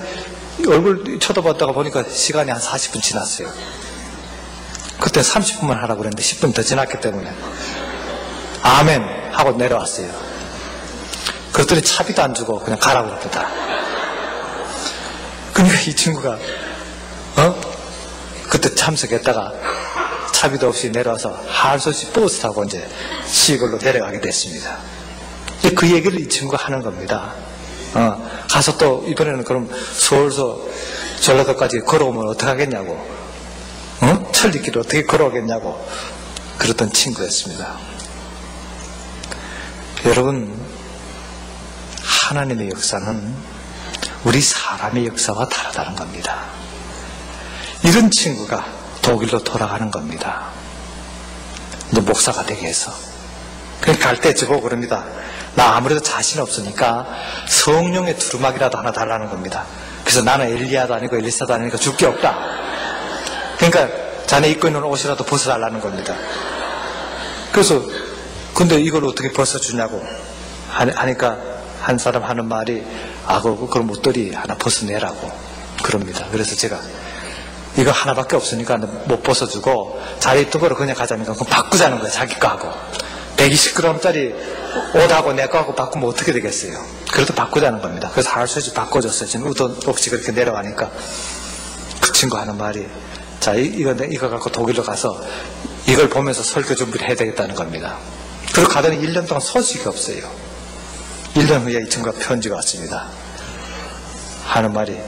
얼굴 쳐다봤다가 보니까 시간이 한 40분 지났어요. 그때 30분만 하라고 그랬는데 10분 더 지났기 때문에 아멘 하고 내려왔어요. 그랬더니 차비도 안 주고 그냥 가라고 그럽니다. 그러니까 이 친구가 그때 참석했다가 차비도 없이 내려와서 할 수 없이 버스 타고 이제 시골로 내려가게 됐습니다. 그 얘기를 이 친구가 하는 겁니다. 가서 또 이번에는 그럼 서울서 전라도까지 걸어오면 어떡하겠냐고, 천리길을 어떻게 걸어오겠냐고 그랬던 친구였습니다. 여러분, 하나님의 역사는 우리 사람의 역사와 다르다는 겁니다. 이런 친구가 독일로 돌아가는 겁니다. 이제 목사가 되게 해서. 갈 때 저보고 그럽니다. 나 아무래도 자신 없으니까 성령의 두루마기라도 하나 달라는 겁니다. 그래서 나는 엘리야도 아니고 엘리사도 아니니까 줄 게 없다. 그러니까 자네 입고 있는 옷이라도 벗어달라는 겁니다. 그래서 근데 이걸 어떻게 벗어주냐고 하니까 한 사람 하는 말이 그럼 옷들이 하나 벗어내라고 그럽니다. 그래서 제가 이거 하나밖에 없으니까 못 벗어주고 자기 있던 거로 그냥 가자니까 그럼 바꾸자는 거예요. 자기 거 하고 120g짜리 옷하고 내 거하고 바꾸면 어떻게 되겠어요? 그래도 바꾸자는 겁니다. 그래서 할 수 없이 바꿔줬어요. 지금 의도 없이 그렇게 내려가니까 그 친구 하는 말이 자 이거 갖고 독일로 가서 이걸 보면서 설교 준비를 해야 되겠다는 겁니다. 그리고 가더니 1년 동안 소식이 없어요. 1년 후에 이 친구가 편지가 왔습니다. 하는 말이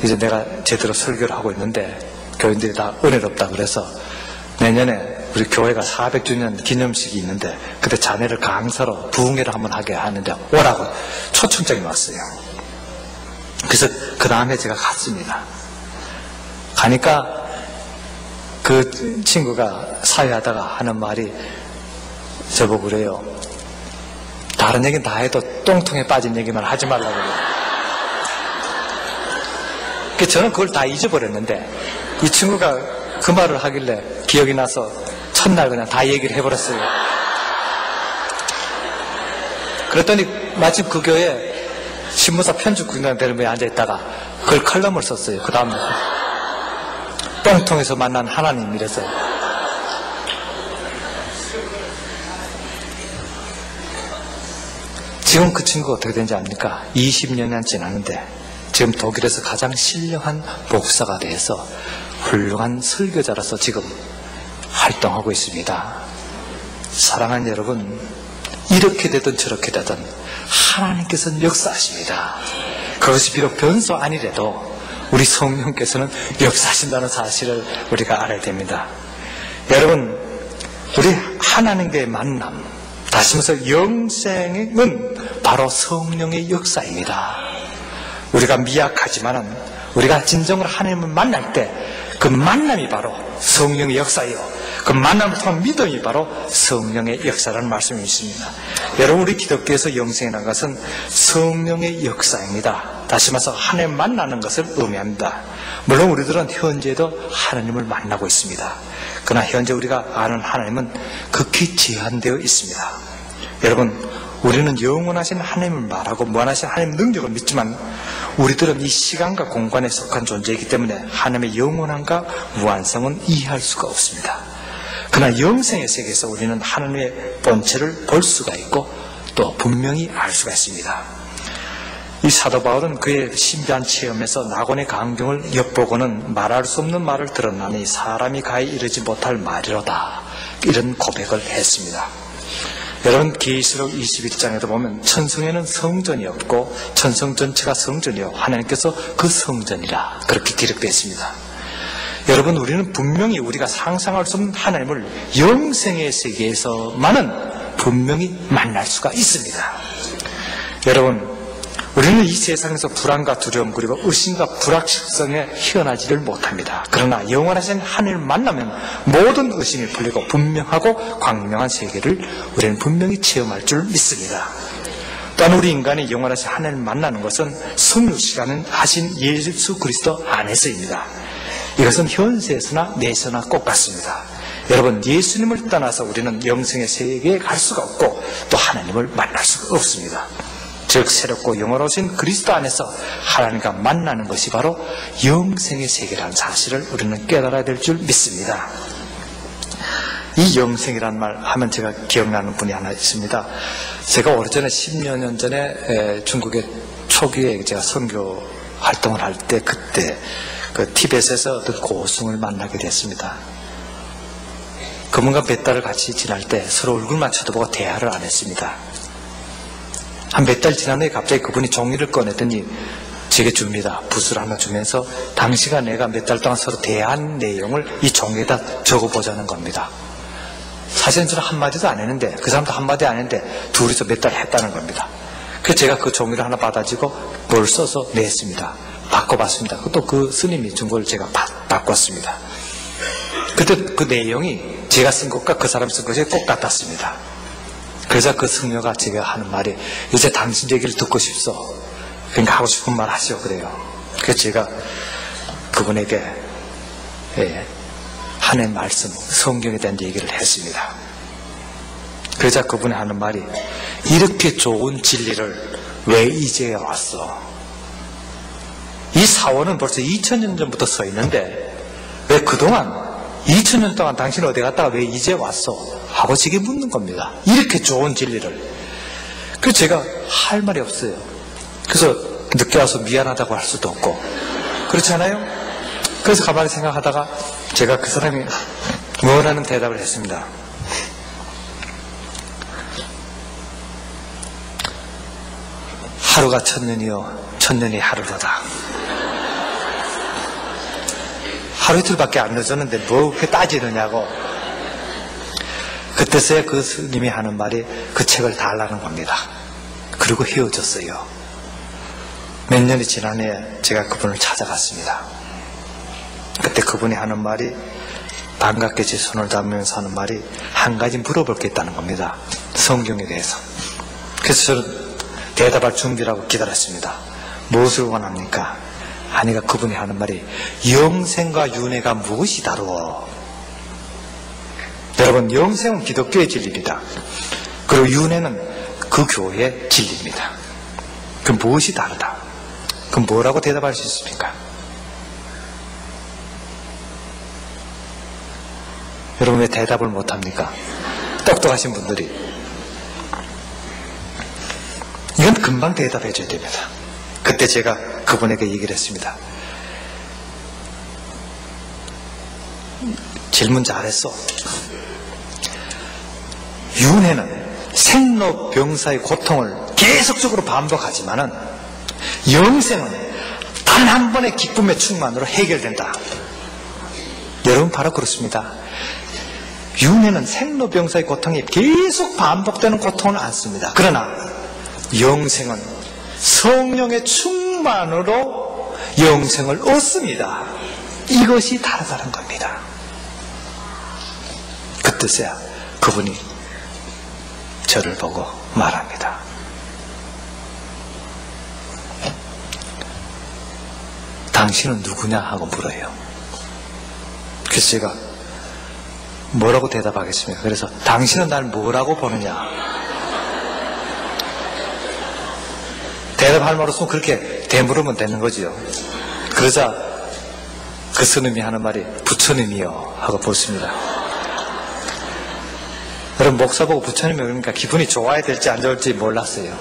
이제 내가 제대로 설교를 하고 있는데 교인들이 다 은혜롭다 그래서 내년에 우리 교회가 400주년 기념식이 있는데 그때 자네를 강사로 부흥회를 한번 하게 하는데 오라고 초청장이 왔어요. 그래서 그 다음에 제가 갔습니다. 가니까 그 친구가 사회하다가 하는 말이 저보고 그래요. 다른 얘기는 다 해도 똥통에 빠진 얘기만 하지 말라고 그래요. 저는 그걸 다 잊어버렸는데 이 친구가 그 말을 하길래 기억이 나서 첫날 그냥 다 얘기를 해버렸어요. 그랬더니 마침 그 교회 신문사 편집국장 되는 분이 앉아있다가 그걸 칼럼을 썼어요. 그 다음날 똥통에서 만난 하나님 이래서 지금 그 친구가 어떻게 되는지 압니까? 20년이 지났는데 지금 독일에서 가장 신령한 목사가 돼서 훌륭한 설교자로서 지금 활동하고 있습니다. 사랑하는 여러분, 이렇게 되든 저렇게 되든 하나님께서는 역사하십니다. 그것이 비록 변소 아니래도 우리 성령께서는 역사하신다는 사실을 우리가 알아야 됩니다. 여러분, 우리 하나님과의 만남, 다시 말해서 영생은 바로 성령의 역사입니다. 우리가 미약하지만은 우리가 진정으로 하나님을 만날 때 그 만남이 바로 성령의 역사예요. 그 만남을 통한 믿음이 바로 성령의 역사라는 말씀이 있습니다. 여러분, 우리 기독교에서 영생이라는 것은 성령의 역사입니다. 다시 말해서 하나님 만나는 것을 의미합니다. 물론 우리들은 현재도 하나님을 만나고 있습니다. 그러나 현재 우리가 아는 하나님은 극히 제한되어 있습니다. 여러분, 우리는 영원하신 하나님을 말하고 무한하신 하나님의 능력을 믿지만 우리들은 이 시간과 공간에 속한 존재이기 때문에 하나님의 영원함과 무한성은 이해할 수가 없습니다. 그러나 영생의 세계에서 우리는 하나님의 본체를 볼 수가 있고 또 분명히 알 수가 있습니다. 이 사도 바울은 그의 신비한 체험에서 낙원의 광경을 엿보고는 말할 수 없는 말을 들었나니 사람이 가히 이르지 못할 말이로다, 이런 고백을 했습니다. 여러분, 계시록 21장에도 보면 천성에는 성전이 없고 천성 전체가 성전이요 하나님께서 그 성전이라 그렇게 기록되어 있습니다. 여러분, 우리는 분명히 우리가 상상할 수 없는 하나님을 영생의 세계에서만은 분명히 만날 수가 있습니다. 여러분, 우리는 이 세상에서 불안과 두려움 그리고 의심과 불확실성에 헤어나지를 못합니다. 그러나 영원하신 하나님을 만나면 모든 의심이 풀리고 분명하고 광명한 세계를 우리는 분명히 체험할 줄 믿습니다. 또한 우리 인간이 영원하신 하나님을 만나는 것은 성육시가는 하신 예수 그리스도 안에서입니다. 이것은 현세에서나 내세나 꼭 같습니다. 여러분, 예수님을 떠나서 우리는 영생의 세계에 갈 수가 없고 또 하나님을 만날 수가 없습니다. 즉 새롭고 영원하신 그리스도 안에서 하나님과 만나는 것이 바로 영생의 세계라는 사실을 우리는 깨달아야 될 줄 믿습니다. 이 영생이라는 말 하면 제가 기억나는 분이 하나 있습니다. 제가 오래전에 10여 년 전에 중국의 초기에 제가 선교 활동을 할 때 그때 그 티벳에서 어떤 고승을 만나게 됐습니다. 그분과 몇 달을 같이 지날 때 서로 얼굴만 쳐다보고 대화를 안 했습니다. 한 몇 달 지난 후에 갑자기 그분이 종이를 꺼내더니 제게 줍니다. 붓을 하나 주면서 당시가 내가 몇 달 동안 서로 대한 내용을 이 종이에다 적어보자는 겁니다. 사실은 저는 한마디도 안 했는데 그 사람도 한마디 안 했는데 둘이서 몇 달 했다는 겁니다. 그래서 제가 그 종이를 하나 받아지고 뭘 써서 냈습니다. 바꿔봤습니다. 또 그 스님이 준 걸 제가 바꿨습니다. 그때 그 내용이 제가 쓴 것과 그 사람이 쓴 것이 꼭 같았습니다. 그래서 그 승려가 제가 하는 말이 이제 당신 얘기를 듣고 싶소. 그러니까 하고 싶은 말 하시오 그래요. 그래서 제가 그분에게 하나님의 말씀, 성경에 대한 얘기를 했습니다. 그러자 그분이 하는 말이 이렇게 좋은 진리를 왜 이제 왔어? 이 사원은 벌써 2000년 전부터 서 있는데 왜 그동안 2000년 동안 당신 어디 갔다가 왜 이제 왔어? 하고 제게 묻는 겁니다. 이렇게 좋은 진리를. 그래서 제가 할 말이 없어요. 그래서 늦게 와서 미안하다고 할 수도 없고 그렇지 않아요? 그래서 가만히 생각하다가 제가 그 사람이 뭐라는 대답을 했습니다. 하루가 천년이요 천년이 하루로다. 하루 이틀밖에 안 늦었는데 뭐 그렇게 따지느냐고. 그때서야 그 스님이 하는 말이 그 책을 달라는 겁니다. 그리고 헤어졌어요. 몇 년이 지난 후에 제가 그분을 찾아갔습니다. 그때 그분이 하는 말이 반갑게 제 손을 잡으면서 하는 말이 한 가지 물어볼 게 있다는 겁니다. 성경에 대해서. 그래서 저는 대답할 준비라고 기다렸습니다. 무엇을 원합니까? 아니가 그분이 하는 말이 영생과 윤회가 무엇이 다루어? 여러분, 영생은 기독교의 진리입니다. 그리고 윤회는 그 교회의 진리입니다. 그럼 무엇이 다르다? 그럼 뭐라고 대답할 수 있습니까? 여러분 왜 대답을 못합니까? 똑똑하신 분들이. 이건 금방 대답해 줘야 됩니다. 그때 제가 그분에게 얘기를 했습니다. 질문 잘했어. 윤회는 생로병사의 고통을 계속적으로 반복하지만은 영생은 단 한 번의 기쁨의 충만으로 해결된다. 여러분 바로 그렇습니다. 윤회는 생로병사의 고통이 계속 반복되는 고통을 안습니다. 그러나 영생은 성령의 충만으로 영생을 얻습니다. 이것이 다르다는 겁니다. 그때서야 그분이 저를 보고 말합니다. 당신은 누구냐 하고 물어요. 그래서 제가 뭐라고 대답하겠습니까? 그래서 당신은 날 뭐라고 보느냐? 대답할 말 없으면 그렇게 되물으면 되는 거지요. 그러자 그 스님이 하는 말이 부처님이요 하고 보십니다. 여러분 목사 보고 부처님이 그러니까 기분이 좋아야 될지 안 좋을지 몰랐어요.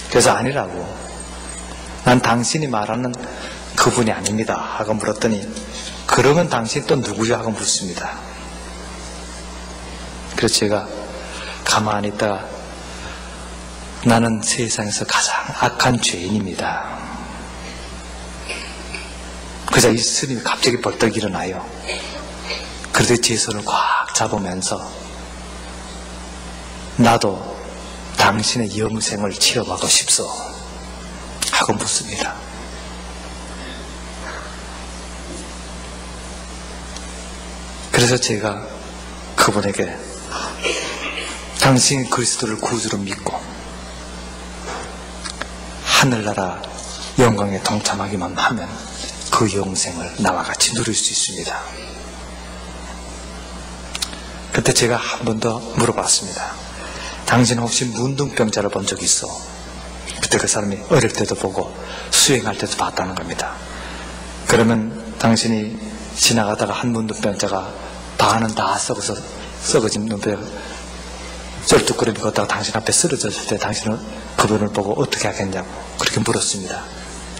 그래서 아니라고. 난 당신이 말하는 그분이 아닙니다 하고 물었더니 그러면 당신 또 누구야 하고 묻습니다. 그래서 제가 가만히 있다가 나는 세상에서 가장 악한 죄인입니다. 그러자 이 스님이 갑자기 벌떡 일어나요. 그래도 제 손을 꽉 잡으면서 나도 당신의 영생을 체험하고 싶소. 하고 묻습니다. 그래서 제가 그분에게 당신이 그리스도를 구주로 믿고 하늘나라 영광에 동참하기만 하면 그 영생을 나와 같이 누릴 수 있습니다. 그때 제가 한 번 더 물어봤습니다. 당신 혹시 문둥병자를 본 적 있어? 그때 그 사람이 어릴 때도 보고 수행할 때도 봤다는 겁니다. 그러면 당신이 지나가다가 한 문둥병자가 반은 다 썩어진 눈뼈 쩔뚝거리고 걷다가 당신 앞에 쓰러졌을 때 당신은 그분을 보고 어떻게 하겠냐고 그렇게 물었습니다.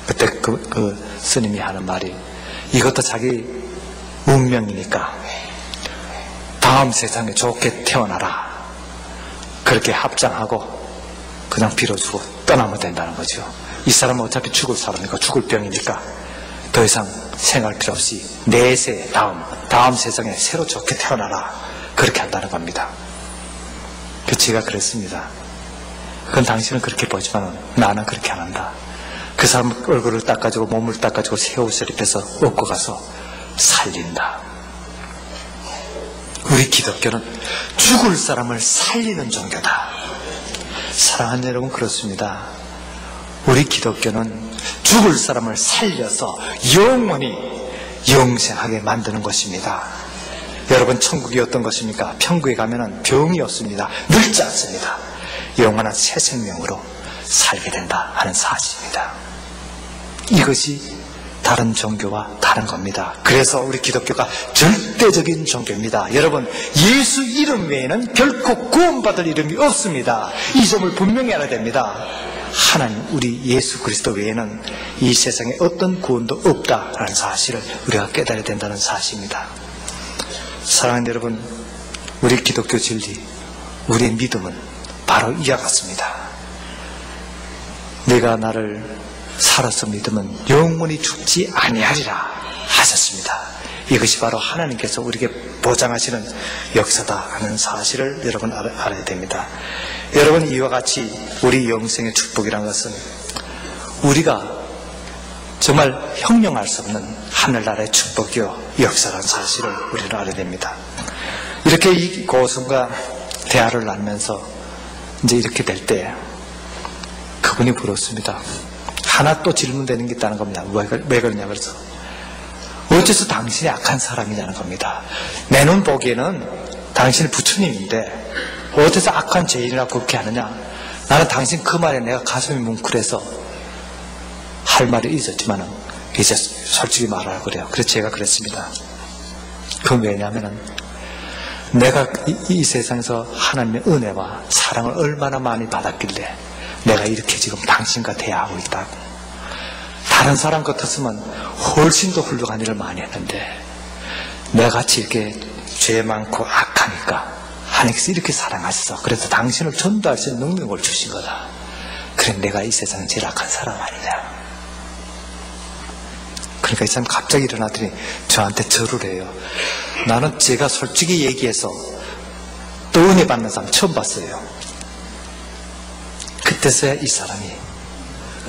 그때 그 스님이 하는 말이, 이것도 자기 운명이니까 다음 세상에 좋게 태어나라, 그렇게 합장하고 그냥 빌어주고 떠나면 된다는 거죠. 이 사람은 어차피 죽을 사람이고 죽을 병이니까 더 이상 생각할 필요 없이 내세 다음 세상에 새로 좋게 태어나라, 그렇게 한다는 겁니다. 제가 그랬습니다. 그건 당신은 그렇게 보지만 나는 그렇게 안 한다. 그 사람 얼굴을 닦아주고 몸을 닦아주고 새 옷을 입혀서 얻고 가서 살린다. 우리 기독교는 죽을 사람을 살리는 종교다. 사랑하는 여러분, 그렇습니다. 우리 기독교는 죽을 사람을 살려서 영원히 영생하게 만드는 것입니다. 여러분, 천국이 어떤 것입니까? 천국에 가면은 병이 없습니다. 늙지 않습니다. 영원한 새 생명으로 살게 된다 하는 사실입니다. 이것이 다른 종교와 다른 겁니다. 그래서 우리 기독교가 절대적인 종교입니다. 여러분, 예수 이름 외에는 결코 구원받을 이름이 없습니다. 이 점을 분명히 알아야 됩니다. 하나님, 우리 예수 그리스도 외에는 이 세상에 어떤 구원도 없다라는 사실을 우리가 깨달아야 된다는 사실입니다. 사랑하는 여러분, 우리 기독교 진리, 우리의 믿음은 바로 이와 같습니다. 내가 나를 살아서 믿으면 영원히 죽지 아니하리라 하셨습니다. 이것이 바로 하나님께서 우리에게 보장하시는 역사다 하는 사실을 여러분 알아야 됩니다. 여러분, 이와 같이 우리 영생의 축복이라는 것은 우리가 정말 형용할 수 없는 하늘나라의 축복이요 역사라는 사실을 우리는 알아야 됩니다. 이렇게 이 고승과 대화를 나누면서 이제 이렇게 될 때 그분이 물었습니다. 하나 또 질문되는 게 있다는 겁니다. 왜 그러냐 그래서 어째서 당신이 악한 사람이냐는 겁니다. 내 눈 보기에는 당신이 부처님인데 어째서 악한 죄인이라고 그렇게 하느냐. 나는 당신 그 말에 내가 가슴이 뭉클해서 할 말이 있었지만 이제 솔직히 말하라고 그래요. 그래서 제가 그랬습니다. 그건 왜냐하면 내가 이 세상에서 하나님의 은혜와 사랑을 얼마나 많이 받았길래 내가 이렇게 지금 당신과 대화하고 있다고. 다른 사람 같았으면 훨씬 더 훌륭한 일을 많이 했는데 내가 같이 이렇게 죄 많고 악하니까 하나님께서 이렇게 사랑하셔서 그래서 당신을 전도할 수 있는 능력을 주신 거다. 그래, 내가 이 세상에 제일 악한 사람 아니냐. 그러니까 이 사람 갑자기 일어나더니 저한테 절을 해요. 나는 제가 솔직히 얘기해서 또 은혜 받는 사람 처음 봤어요. 그때서야 이 사람이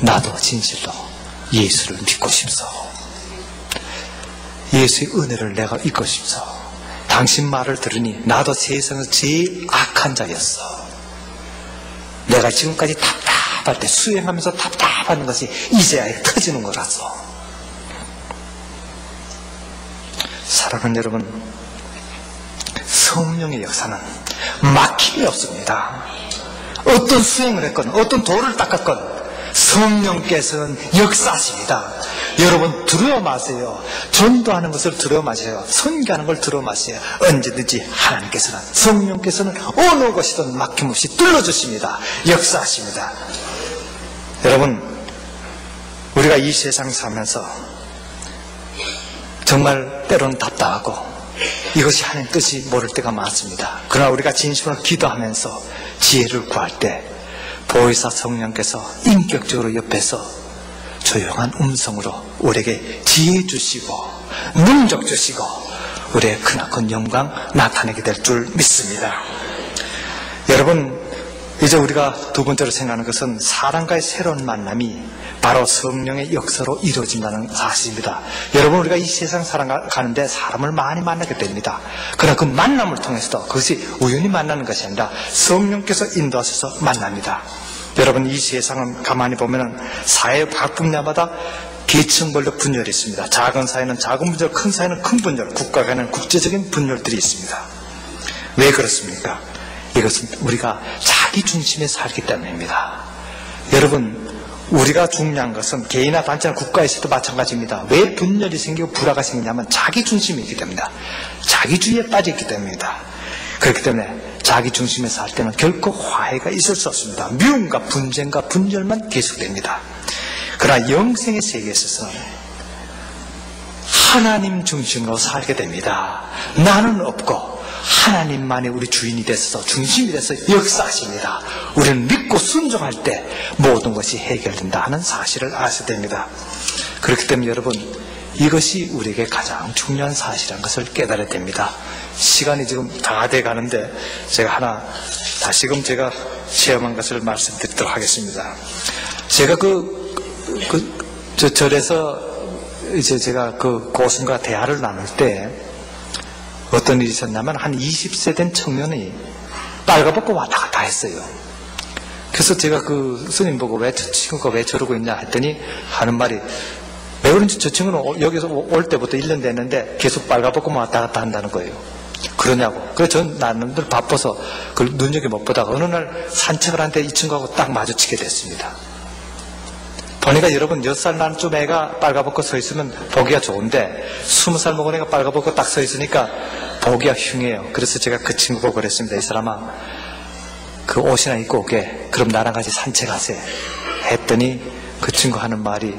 나도 진실로 예수를 믿고 싶소. 예수의 은혜를 내가 잊고 싶소. 당신 말을 들으니 나도 세상에서 제일 악한 자였어. 내가 지금까지 답답할 때 수행하면서 답답한 것이 이제야 터지는 거라서. 사랑하는 여러분, 성령의 역사는 막힘이 없습니다. 어떤 수행을 했건 어떤 돌을 닦았건 성령께서는 역사하십니다. 여러분, 두려워 마세요. 전도하는 것을 두려워 마세요. 선교하는 걸 두려워 마세요. 언제든지 하나님께서는, 성령께서는 어느 것이든 막힘없이 뚫어주십니다. 역사하십니다. 여러분, 우리가 이 세상 살면서 정말 때로는 답답하고 이것이 하나님 뜻이 모를 때가 많습니다. 그러나 우리가 진심으로 기도하면서 지혜를 구할 때 보혜사 성령께서 인격적으로 옆에서 조용한 음성으로 우리에게 지혜 주시고 능력 주시고 우리의 크나큰 영광 나타내게 될 줄 믿습니다. 여러분, 이제 우리가 두 번째로 생각하는 것은 사람과의 새로운 만남이 바로 성령의 역사로 이루어진다는 사실입니다. 여러분, 우리가 이 세상 살아가는데 사람을 많이 만나게 됩니다. 그러나 그 만남을 통해서도 그것이 우연히 만나는 것이 아니라 성령께서 인도하셔서 만납니다. 여러분, 이 세상은 가만히 보면 사회 각 분야마다 계층별로 분열이 있습니다. 작은 사회는 작은 분열, 큰 사회는 큰 분열, 국가간에는 국제적인 분열들이 있습니다. 왜 그렇습니까? 이것은 우리가 자기 중심에 살기 때문입니다. 여러분, 우리가 중요한 것은 개인이나 단체나 국가에서도 마찬가지입니다. 왜 분열이 생기고 불화가 생기냐면 자기 중심이기 때문입니다. 자기주의에 빠져있기 때문입니다. 그렇기 때문에 자기 중심에 살 때는 결코 화해가 있을 수 없습니다. 미움과 분쟁과 분열만 계속됩니다. 그러나 영생의 세계에 있어서는 하나님 중심으로 살게 됩니다. 나는 없고 하나님만이 우리 주인이 되셔서 중심이 돼서 역사하십니다. 우리는 믿고 순종할 때 모든 것이 해결된다 하는 사실을 아셔야 됩니다. 그렇기 때문에 여러분, 이것이 우리에게 가장 중요한 사실이라는 것을 깨달아야 됩니다. 시간이 지금 다 돼가는데 제가 하나 다시금 제가 체험한 것을 말씀드리도록 하겠습니다. 제가 저 절에서 이제 제가 그 고승과 대화를 나눌 때 어떤 일이 있었냐면 한 20세 된 청년이 빨가벗고 왔다 갔다 했어요. 그래서 제가 그 스님 보고 왜 저 친구가 왜 저러고 있냐 했더니 하는 말이, 왜 그런지 저 친구는 여기서 올 때부터 1년 됐는데 계속 빨가벗고만 왔다 갔다 한다는 거예요. 그러냐고. 그래서 전 나는 늘 바빠서 그걸 눈여겨 못 보다가 어느 날 산책을 하는데 이 친구하고 딱 마주치게 됐습니다. 보니까 여러분, 6살 난 좀 애가 빨가벗고 서 있으면 보기가 좋은데 20살 먹은 애가 빨가벗고 딱 서 있으니까 보기가 흉해요. 그래서 제가 그 친구 보고 그랬습니다. 이 사람아, 그 옷이나 입고 오게. 그럼 나랑 같이 산책하세. 했더니 그 친구 하는 말이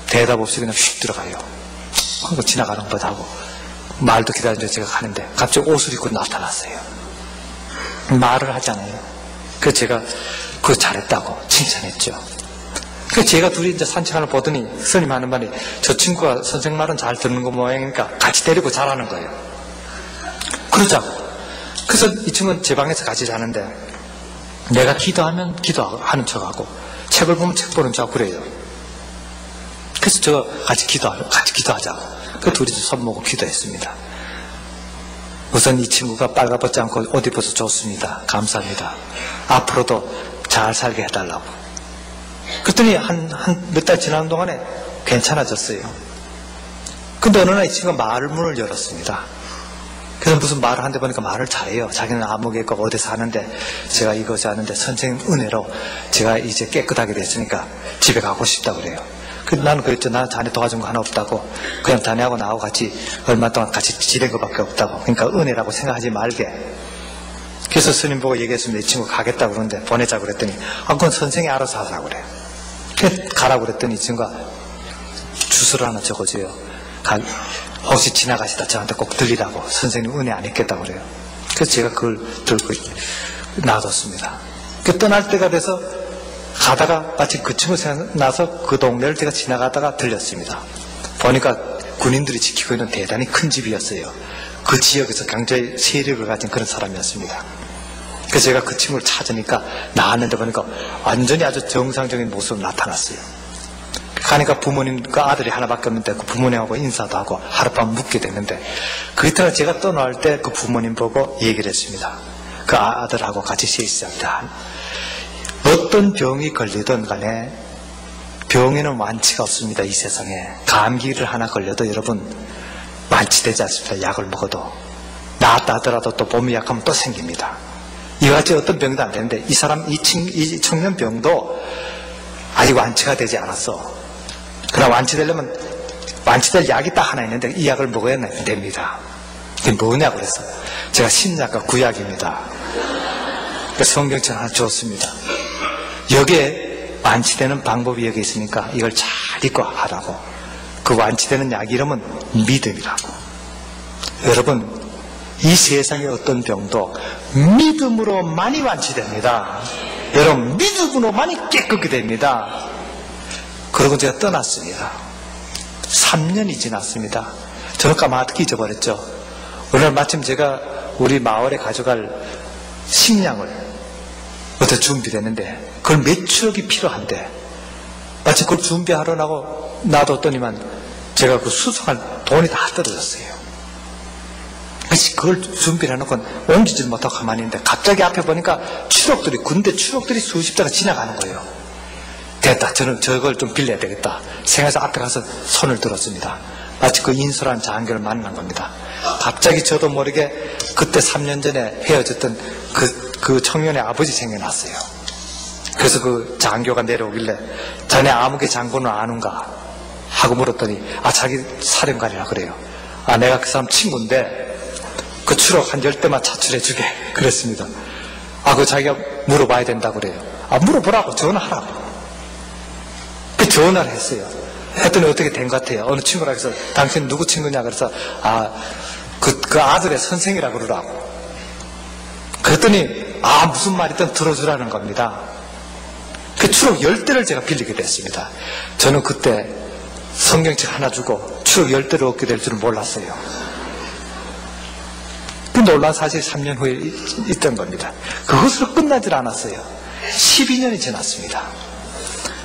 대답 없이 그냥 휙 들어가요. 하고 지나가는 것 하고 말도 기다리는데 제가 가는데 갑자기 옷을 입고 나타났어요. 말을 하잖아요. 그래서 제가 그거 잘했다고 칭찬했죠. 그래서 제가 둘이 이제 산책하는 걸 보더니 스님 하는 말이, 저 친구가 선생 말은 잘 듣는 거 모양이니까 같이 데리고 자라는 거예요. 그러자고. 그래서 이 친구는 제 방에서 같이 자는데 내가 기도하면 기도하는 척하고 책을 보면 책 보는 척하고 그래요. 그래서 저 같이 기도하자고. 그 둘이서 손모고 기도했습니다. 우선 이 친구가 빨가벗지 않고 옷 입어서 좋습니다. 감사합니다. 앞으로도 잘 살게 해달라고. 그랬더니 몇 달 지나는 동안에 괜찮아졌어요. 근데 어느 날 이 친구가 문을 열었습니다. 그래서 무슨 말을 하는데 보니까 말을 잘해요. 자기는 암흑에 있고 어디 사는데 제가 이것이 하는데 선생님 은혜로 제가 이제 깨끗하게 됐으니까 집에 가고 싶다고 그래요. 근데 나는 그랬죠. 나는 자네 도와준 거 하나 없다고. 그냥 자네하고 나하고 같이 얼마 동안 같이 지낸 것밖에 없다고. 그러니까 은혜라고 생각하지 말게. 그래서 스님 보고 얘기했습니다. 이 친구 가겠다고 그러는데 보내자고 그랬더니 그건 선생이 알아서 하라고 그래요. 그래서 가라고 그랬더니 이 친구가 주소를 하나 적어줘요. 혹시 지나가시다 저한테 꼭 들리라고. 선생님 은혜 안 있겠다고 그래요. 그래서 제가 그걸 들고 놔뒀습니다. 그 떠날 때가 돼서 가다가 마치 그 친구 생각나서 그 동네를 제가 지나가다가 들렸습니다. 보니까 군인들이 지키고 있는 대단히 큰 집이었어요. 그 지역에서 굉장히 세력을 가진 그런 사람이었습니다. 그래서 제가 그 친구를 찾으니까 나왔는데 보니까 완전히 아주 정상적인 모습으로 나타났어요. 가니까 부모님과 아들이 하나밖에 없는데 그 부모님하고 인사도 하고 하룻밤 묵게 됐는데, 그 이튿날 제가 떠나올 때 그 부모님 보고 얘기를 했습니다. 그 아들하고 같이 시작합니다. 어떤 병이 걸리든 간에 병에는 완치가 없습니다. 이 세상에. 감기를 하나 걸려도 여러분 완치되지 않습니다. 약을 먹어도. 나았다 하더라도 또 몸이 약하면 또 생깁니다. 이와 같이 어떤 병도 안 되는데 이 이 청년 병도 아직 완치가 되지 않았어. 그러나 완치되려면 완치될 약이 딱 하나 있는데 이 약을 먹어야 됩니다. 그게 뭐냐고 그래서 제가 신약과 구약입니다. 그 성경책 하나 줬습니다. 여기에 완치되는 방법이 여기 있으니까 이걸 잘 읽고 하라고. 그 완치되는 약 이름은 믿음이라고. 여러분, 이 세상의 어떤 병도 믿음으로만이 완치됩니다. 여러분, 믿음으로만이 깨끗게 됩니다. 그러고 제가 떠났습니다. 3년이 지났습니다. 저는 까맣게 잊어버렸죠. 오늘 마침 제가 우리 마을에 가져갈 식량을 어떻게 준비를 했는데 그걸 몇 추억이 필요한데 마치 그걸 준비하려고 놔뒀더니만 제가 그 수송할 돈이 다 떨어졌어요. 그걸 준비를 해놓고 옮기질 못하고 가만히 있는데 갑자기 앞에 보니까 추록들이, 군대 추록들이 수십 대가 지나가는 거예요. 됐다. 저는 저걸 좀 빌려야 되겠다 생각해서 앞에 가서 손을 들었습니다. 마치 그 인솔한 장교를 만난 겁니다. 갑자기 저도 모르게 그때 3년 전에 헤어졌던 그 청년의 아버지 생각났어요. 그래서 그 장교가 내려오길래 자네 아무개 장군은 아는가 하고 물었더니 자기 사령관이라 그래요. 내가 그 사람 친구인데 그 추록 한 10대만 차출해 주게 그랬습니다. 그 자기가 물어봐야 된다 그래요. 물어보라고, 전화하라고. 그 전화를 했어요. 했더니 어떻게 된 것 같아요. 어느 친구라 해서 당신 누구 친구냐 그래서 그 아들의 선생이라 그러라고. 그랬더니 무슨 말이든 들어주라는 겁니다. 그 추록 10대를 제가 빌리게 됐습니다. 저는 그때 성경책 하나 주고 추록 10대를 얻게 될 줄은 몰랐어요. 그 놀라운 사실이 3년 후에 있던 겁니다. 그것으로 끝나질 않았어요. 12년이 지났습니다.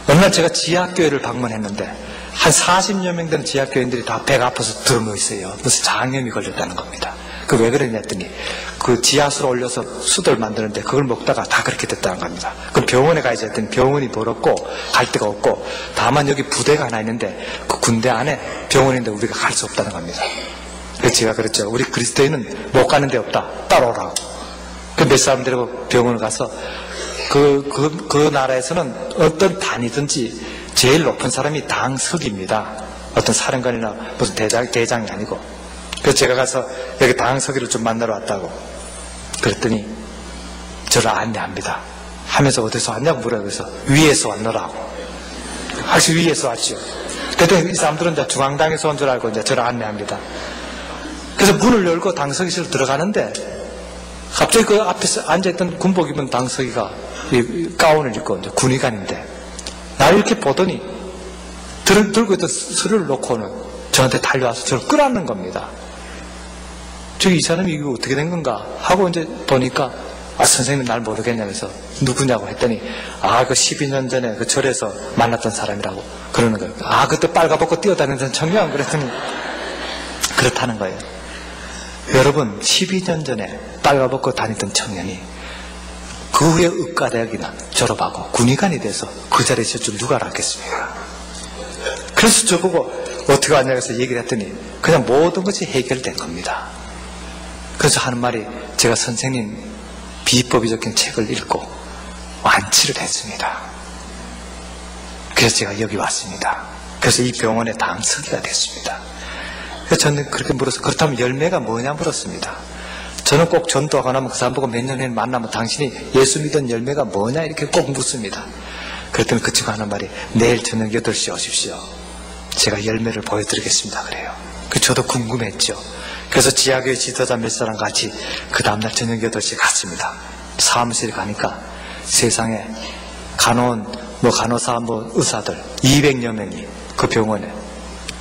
어느 날 제가 지하교회를 방문했는데 한 40여 명 되는 지하교인들이 다 배가 아파서 들어누워 있어요. 무슨 장염이 걸렸다는 겁니다. 그 왜 그랬냐 했더니 그 지하수로 올려서 수도를 만드는데 그걸 먹다가 다 그렇게 됐다는 겁니다. 그럼 병원에 가야지 했더니 병원이 멀었고 갈 데가 없고 다만 여기 부대가 하나 있는데 그 군대 안에 병원인데 우리가 갈 수 없다는 겁니다. 그래서 제가 그랬죠. 우리 그리스도인은 못 가는 데 없다. 따라오라고. 그 몇 사람 데리고 병원을 가서 그 나라에서는 어떤 단이든지 제일 높은 사람이 당석입니다. 어떤 사령관이나 무슨 대장이 아니고. 그래서 제가 가서 여기 당석이를 좀 만나러 왔다고. 그랬더니 저를 안내합니다. 하면서 어디서 왔냐고 물어요. 그래서 위에서 왔노라고. 확실히 위에서 왔죠. 그랬더니 이 사람들은 이제 중앙당에서 온 줄 알고 이제 저를 안내합니다. 그래서 문을 열고 당석이실로 들어가는데 갑자기 그 앞에서 앉아있던 군복 입은 당석이가 가운을 입고 이제 군의관인데 나를 이렇게 보더니 들고 있던 서류를 놓고는 저한테 달려와서 저를 끌어안는 겁니다. 저기 이 사람이 이거 어떻게 된 건가 하고 이제 보니까 선생님 날 모르겠냐면서 누구냐고 했더니 그 12년 전에 그 절에서 만났던 사람이라고 그러는 거예요. 그때 빨가벗고 뛰어다니던 청년 그랬더니 그렇다는 거예요. 여러분 12년 전에 빨가벗고 다니던 청년이 그 후에 의과대학이나 졸업하고 군의관이 돼서 그 자리에 있을 줄 누가 알았겠습니까? 그래서 저보고 어떻게 왔냐고 해서 얘기를 했더니 그냥 모든 것이 해결된 겁니다. 그래서 하는 말이 제가 선생님 비법이 적힌 책을 읽고 완치를 했습니다. 그래서 제가 여기 왔습니다. 그래서 이 병원에 당석이가 됐습니다. 그래서 저는 그렇게 물어서 그렇다면 열매가 뭐냐 물었습니다. 저는 꼭 전도하고 나면 그 사람 보고 몇 년 후에 만나면 당신이 예수 믿은 열매가 뭐냐 이렇게 꼭 묻습니다. 그랬더니 그 친구 하는 말이 내일 저녁 8시에 오십시오. 제가 열매를 보여드리겠습니다 그래요. 저도 궁금했죠. 그래서 지하교회 지도자 몇 사람 같이 그 다음날 저녁 8시에 갔습니다. 사무실에 가니까 세상에 간호원, 간호사, 의사들 200여 명이 그 병원에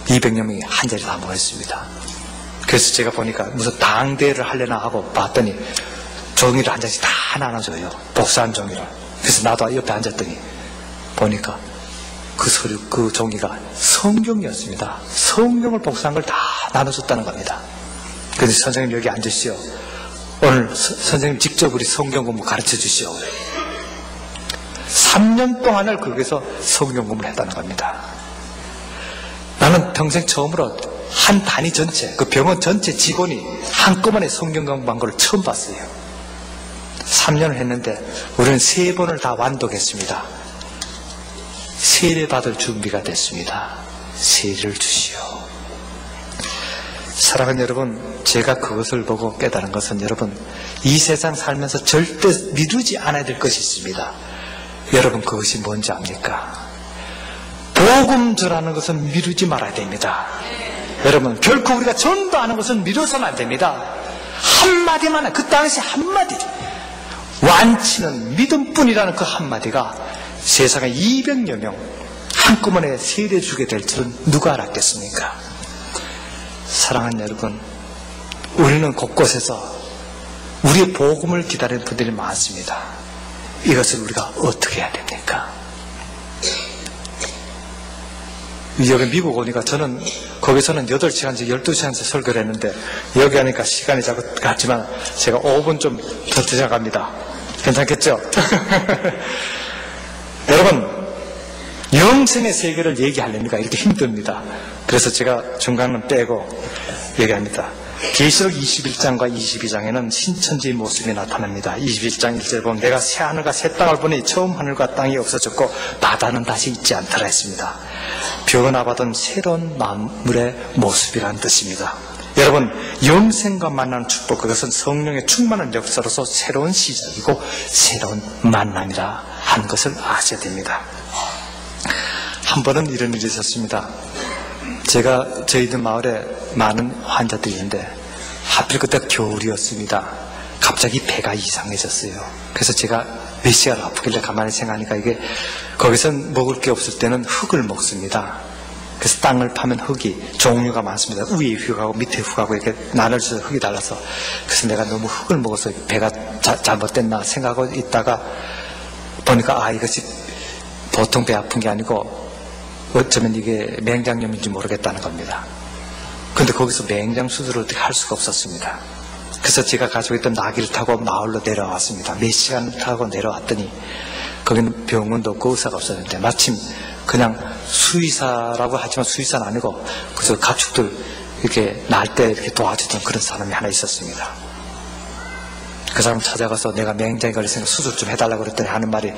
200여 명이 한 자리에 다 모였습니다. 그래서 제가 보니까 무슨 당대를 하려나 하고 봤더니 종이를 한 장씩 다 나눠줘요. 복사한 종이를. 그래서 나도 옆에 앉았더니 보니까 그 종이가 성경이었습니다. 성경을 복사한 걸 다 나눠줬다는 겁니다. 그래서 선생님 여기 앉으시오. 오늘 선생님 직접 우리 성경 공부 가르쳐 주시오. 3년 동안을 거기서 성경 공부를 했다는 겁니다. 나는 평생 처음으로 한 단위 전체, 그 병원 전체 직원이 한꺼번에 성경 공부한 걸 처음 봤어요. 3년을 했는데 우리는 3번을 다 완독했습니다. 세례 받을 준비가 됐습니다. 세례를 주시오. 사랑하는 여러분, 제가 그것을 보고 깨달은 것은 여러분, 이 세상 살면서 절대 미루지 않아야 될 것이 있습니다. 여러분, 그것이 뭔지 압니까? 복음 전하는 것은 미루지 말아야 됩니다. 여러분, 결코 우리가 전도하는 것은 미뤄서는 안 됩니다. 한마디만, 그 당시 한마디, 완치는 믿음뿐이라는 그 한마디가 세상에 200여 명 한꺼번에 세례 주게 될 줄은 누가 알았겠습니까? 사랑하는 여러분, 우리는 곳곳에서 우리의 복음을 기다리는 분들이 많습니다. 이것을 우리가 어떻게 해야 됩니까? 여기 미국 오니까 저는 거기서는 8시간씩 12시간씩 설교를 했는데 여기 하니까 시간이 자꾸 같지만 제가 5분 좀 더 들어갑니다. 괜찮겠죠? 여러분, 영생의 세계를 얘기하려니까 이렇게 힘듭니다. 그래서 제가 중간은 빼고 얘기합니다. 계시록 21장과 22장에는 신천지의 모습이 나타납니다. 21장 1절에 보면 내가 새 하늘과 새 땅을 보니 처음 하늘과 땅이 없어졌고 바다는 다시 있지 않더라 했습니다. 변화받은 새로운 만물의 모습이라는 뜻입니다. 여러분, 영생과 만나는 축복, 그것은 성령의 충만한 역사로서 새로운 시작이고 새로운 만남이라 하는 것을 아셔야 됩니다. 한 번은 이런 일이 있었습니다. 제가 저희들 마을에 많은 환자들이 있는데 하필 그때 겨울이었습니다. 갑자기 배가 이상해졌어요. 그래서 제가 몇 시간 아프길래 가만히 생각하니까 이게 거기선 먹을 게 없을 때는 흙을 먹습니다. 그래서 땅을 파면 흙이 종류가 많습니다. 위에 흙하고 밑에 흙하고 이렇게 나눠져서 흙이 달라서 그래서 내가 너무 흙을 먹어서 배가 잘못됐나 생각하고 있다가 보니까 이것이 보통 배 아픈 게 아니고 어쩌면 이게 맹장염인지 모르겠다는 겁니다. 근데 거기서 맹장 수술을 어떻게 할 수가 없었습니다. 그래서 제가 가지고 있던 나귀를 타고 마을로 내려왔습니다. 몇 시간을 타고 내려왔더니 거기는 병원도 없고 의사가 없었는데 마침 그냥 수의사라고 하지만 수의사는 아니고 그저 가축들 이렇게 날 때 이렇게 도와주던 그런 사람이 하나 있었습니다. 그 사람 찾아가서 내가 맹장에 걸렸으니까 수술 좀 해달라고 그랬더니 하는 말이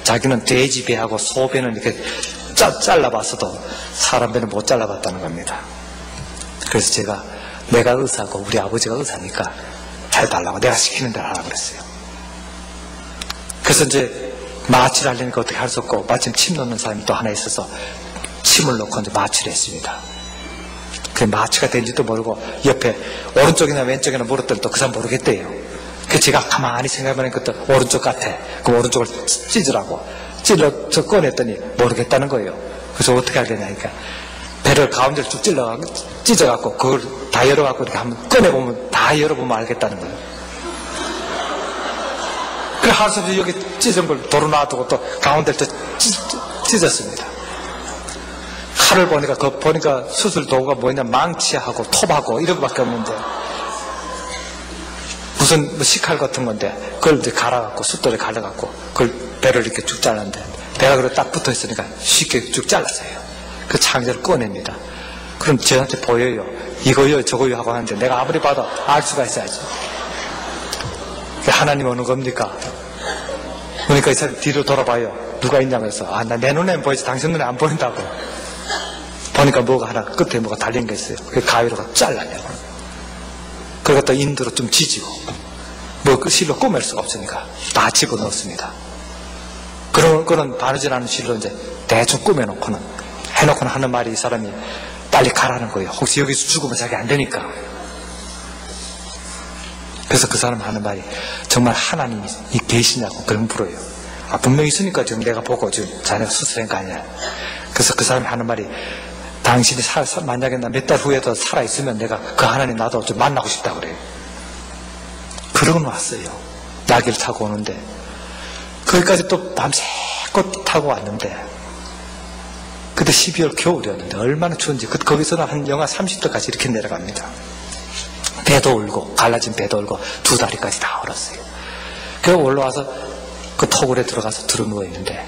자기는 돼지 배하고 소 배는 이렇게 잘라봤어도 사람 배는 못 잘라봤다는 겁니다. 그래서 제가 내가 의사고 우리 아버지가 의사니까 해달라고 내가 시키는 대로 하라고 그랬어요. 그래서 이제 마취를 하려니까 어떻게 할 수 없고 마침 침 넣는 사람이 또 하나 있어서 침을 넣고 이제 마취를 했습니다. 그 마취가 된지도 모르고 옆에 오른쪽이나 왼쪽이나 물었더니 또 그 사람 모르겠대요. 그 제가 가만히 생각해보니까 또 오른쪽 같아. 그럼 오른쪽을 찢으라고 찔러서 꺼냈더니 모르겠다는 거예요. 그래서 어떻게 하겠냐니까 배를 가운데를 쭉 찢어갖고 그걸 다 열어갖고 이렇게 한번 꺼내보면 다 열어보면 알겠다는 거예요. 그래 할 수 없이 여기 찢은 걸 도로 놔두고 또 가운데를 또 찢었습니다. 칼을 보니까 수술 도구가 뭐냐 망치하고 톱하고 이런 것밖에 없는데 무슨 뭐 식칼 같은 건데 그걸 이제 갈아갖고 숫돌에 갈아갖고 그걸 배를 이렇게 쭉 잘랐는데 배가 그래 딱 붙어 있으니까 쉽게 쭉 잘랐어요. 그 창자를 꺼냅니다. 그럼 저한테 보여요. 이거요 저거요 하고 하는데 내가 아무리 봐도 알 수가 있어야지. 하나님 어느 겁니까? 그러니까 이 사람이 뒤로 돌아봐요. 누가 있냐고 해서 나 내 눈에는 보이지 당신 눈에 안 보인다고. 보니까 뭐가 하나 끝에 뭐가 달린 게 있어요. 그 가위로 잘라내고 그리고 또 인두로 좀 지지고 뭐 그 실로 꼬맬 수가 없으니까 다 집어넣었습니다. 그런 거는 바르지 않은 실로 이제 대충 꾸며놓고는 해놓고는 하는 말이 이 사람이 빨리 가라는 거예요. 혹시 여기서 죽으면 자기 안 되니까. 그래서 그 사람 하는 말이 정말 하나님이 계시냐고 그런 물어요. 분명히 있으니까 지금 내가 보고 지금 자네가 수술한 거 아니야. 그래서 그 사람이 하는 말이 당신이 만약에 나 몇 달 후에도 살아있으면 내가 그 하나님 나도 좀 만나고 싶다고 그래요. 그러고 왔어요. 나귀를 타고 오는데 거기까지 또 밤새껏 타고 왔는데 그때 12월 겨울이었는데 얼마나 추운지 거기서는 한 영하 30도까지 이렇게 내려갑니다. 배도 울고 갈라진 배도 울고 두 다리까지 다 얼었어요. 그래서 올라와서 그 토굴에 들어가서 들어 누워있는데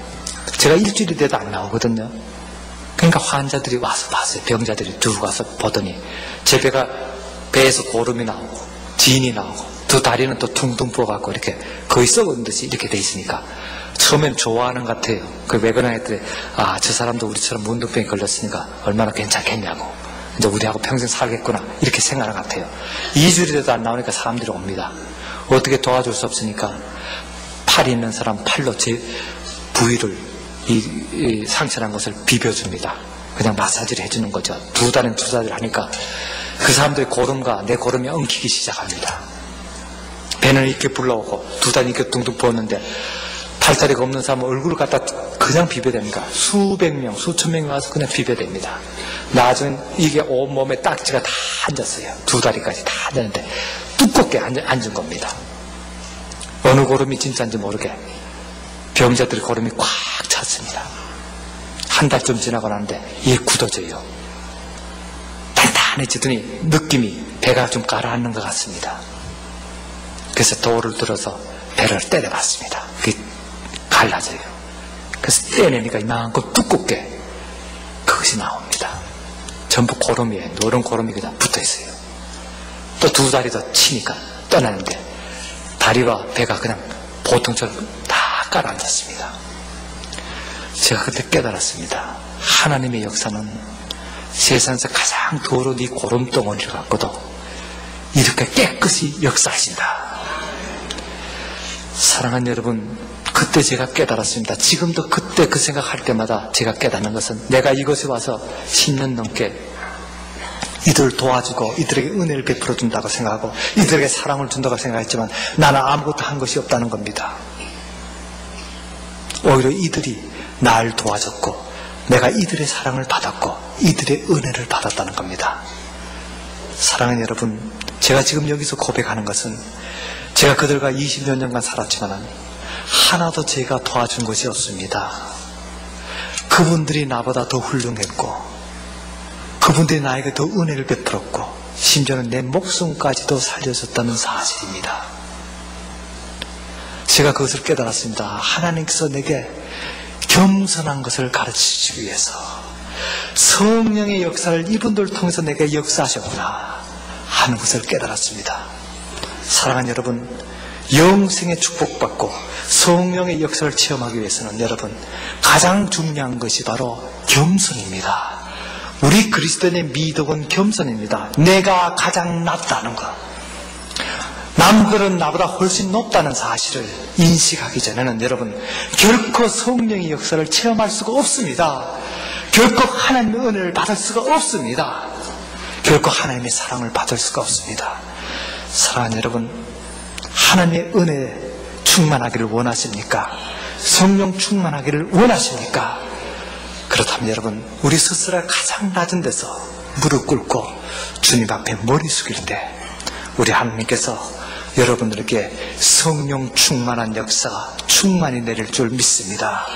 제가 일주일이 돼도 안 나오거든요. 그러니까 환자들이 와서 봤어요. 병자들이 두고 가서 보더니 제 배에서 고름이 나오고 진이 나오고 두 다리는 또 퉁퉁 부어갖고 이렇게 거의 썩은 듯이 이렇게 돼 있으니까 처음엔 좋아하는 것 같아요. 왜 그러냐 했더니 저 사람도 우리처럼 문둥병이 걸렸으니까 얼마나 괜찮겠냐고 이제 우리하고 평생 살겠구나 이렇게 생각하는 것 같아요. 2주일이 돼도 안 나오니까 사람들이 옵니다. 어떻게 도와줄 수 없으니까 팔이 있는 사람 팔로 제 부위를 이 상처난 것을 비벼줍니다. 그냥 마사지를 해주는 거죠. 두 달은 주사를 하니까 그 사람들의 고름과 내 고름이 엉키기 시작합니다. 배는 이렇게 불러오고 두 달이 이렇게 둥둥 부었는데 팔다리가 없는 사람은 얼굴을 갖다 그냥 비벼댑니다. 수백 명, 수천 명이 와서 그냥 비벼댑니다. 나중엔 이게 온몸에 딱지가 다 앉았어요. 두 다리까지 다 앉았는데 두껍게 앉은 겁니다. 어느 고름이 진짜인지 모르게 병자들의 고름이 꽉 찼습니다. 한 달쯤 지나고 나는데 이게 굳어져요. 단단해지더니 느낌이 배가 좀 가라앉는 것 같습니다. 그래서 돌을 들어서 배를 때려봤습니다. 그게 갈라져요. 그래서 떼내니까 이만큼 두껍게 그것이 나옵니다. 전부 고름이에요. 노란 고름이 그냥 붙어있어요. 또 두 다리 더 치니까 떠나는데 다리와 배가 그냥 보통처럼 다 가라앉았습니다. 제가 그때 깨달았습니다. 하나님의 역사는 세상에서 가장 더러운 이 고름덩어리를 갖고도 이렇게 깨끗이 역사하신다. 사랑하는 여러분, 그때 제가 깨달았습니다. 지금도 그때 그 생각할 때마다 제가 깨닫는 것은 내가 이곳에 와서 10년 넘게 이들을 도와주고 이들에게 은혜를 베풀어 준다고 생각하고 이들에게 사랑을 준다고 생각했지만 나는 아무것도 한 것이 없다는 겁니다. 오히려 이들이 날 도와줬고 내가 이들의 사랑을 받았고 이들의 은혜를 받았다는 겁니다. 사랑하는 여러분, 제가 지금 여기서 고백하는 것은 제가 그들과 20몇 년간 살았지만 하나도 제가 도와준 것이 없습니다. 그분들이 나보다 더 훌륭했고 그분들이 나에게 더 은혜를 베풀었고 심지어는 내 목숨까지도 살려줬다는 사실입니다. 제가 그것을 깨달았습니다. 하나님께서 내게 겸손한 것을 가르치시기 위해서 성령의 역사를 이분들을 통해서 내게 역사하셨구나 하는 것을 깨달았습니다. 사랑하는 여러분, 영생의 축복받고 성령의 역사를 체험하기 위해서는 여러분 가장 중요한 것이 바로 겸손입니다. 우리 그리스도인의 미덕은 겸손입니다. 내가 가장 낫다는 것, 남들은 나보다 훨씬 높다는 사실을 인식하기 전에는 여러분 결코 성령의 역사를 체험할 수가 없습니다. 결코 하나님의 은혜를 받을 수가 없습니다. 결코 하나님의 사랑을 받을 수가 없습니다. 사랑하는 여러분, 하나님의 은혜에 충만하기를 원하십니까? 성령 충만하기를 원하십니까? 그렇다면 여러분, 우리 스스로 가장 낮은 데서 무릎 꿇고 주님 앞에 머리 숙일 때 우리 하나님께서 여러분들에게 성령 충만한 역사가 충만히 내릴 줄 믿습니다.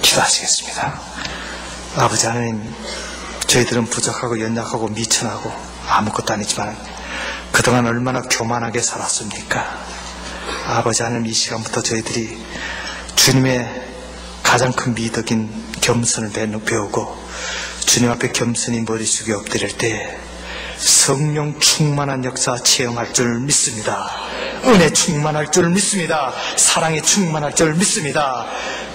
기도하시겠습니다. 아버지 하나님, 저희들은 부족하고 연약하고 미천하고 아무것도 아니지만 그동안 얼마나 교만하게 살았습니까? 아버지 하나님, 이 시간부터 저희들이 주님의 가장 큰 미덕인 겸손을 배우고 주님 앞에 겸손히 머리 숙여 엎드릴 때 성령 충만한 역사 체험할 줄 믿습니다. 은혜 충만할 줄 믿습니다. 사랑에 충만할 줄 믿습니다.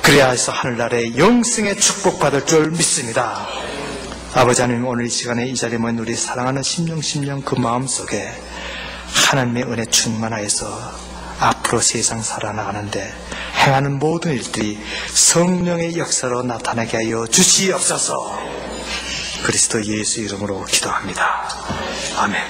그래야 해서 하늘나라의 영생의 축복받을 줄 믿습니다. 아버지 하나님, 오늘 이 시간에 이 자리에 모인 우리 사랑하는 심령 그 마음속에 하나님의 은혜 충만하여서 앞으로 세상 살아나가는데 행하는 모든 일들이 성령의 역사로 나타나게 하여 주시옵소서. 그리스도 예수 이름으로 기도합니다. 아멘.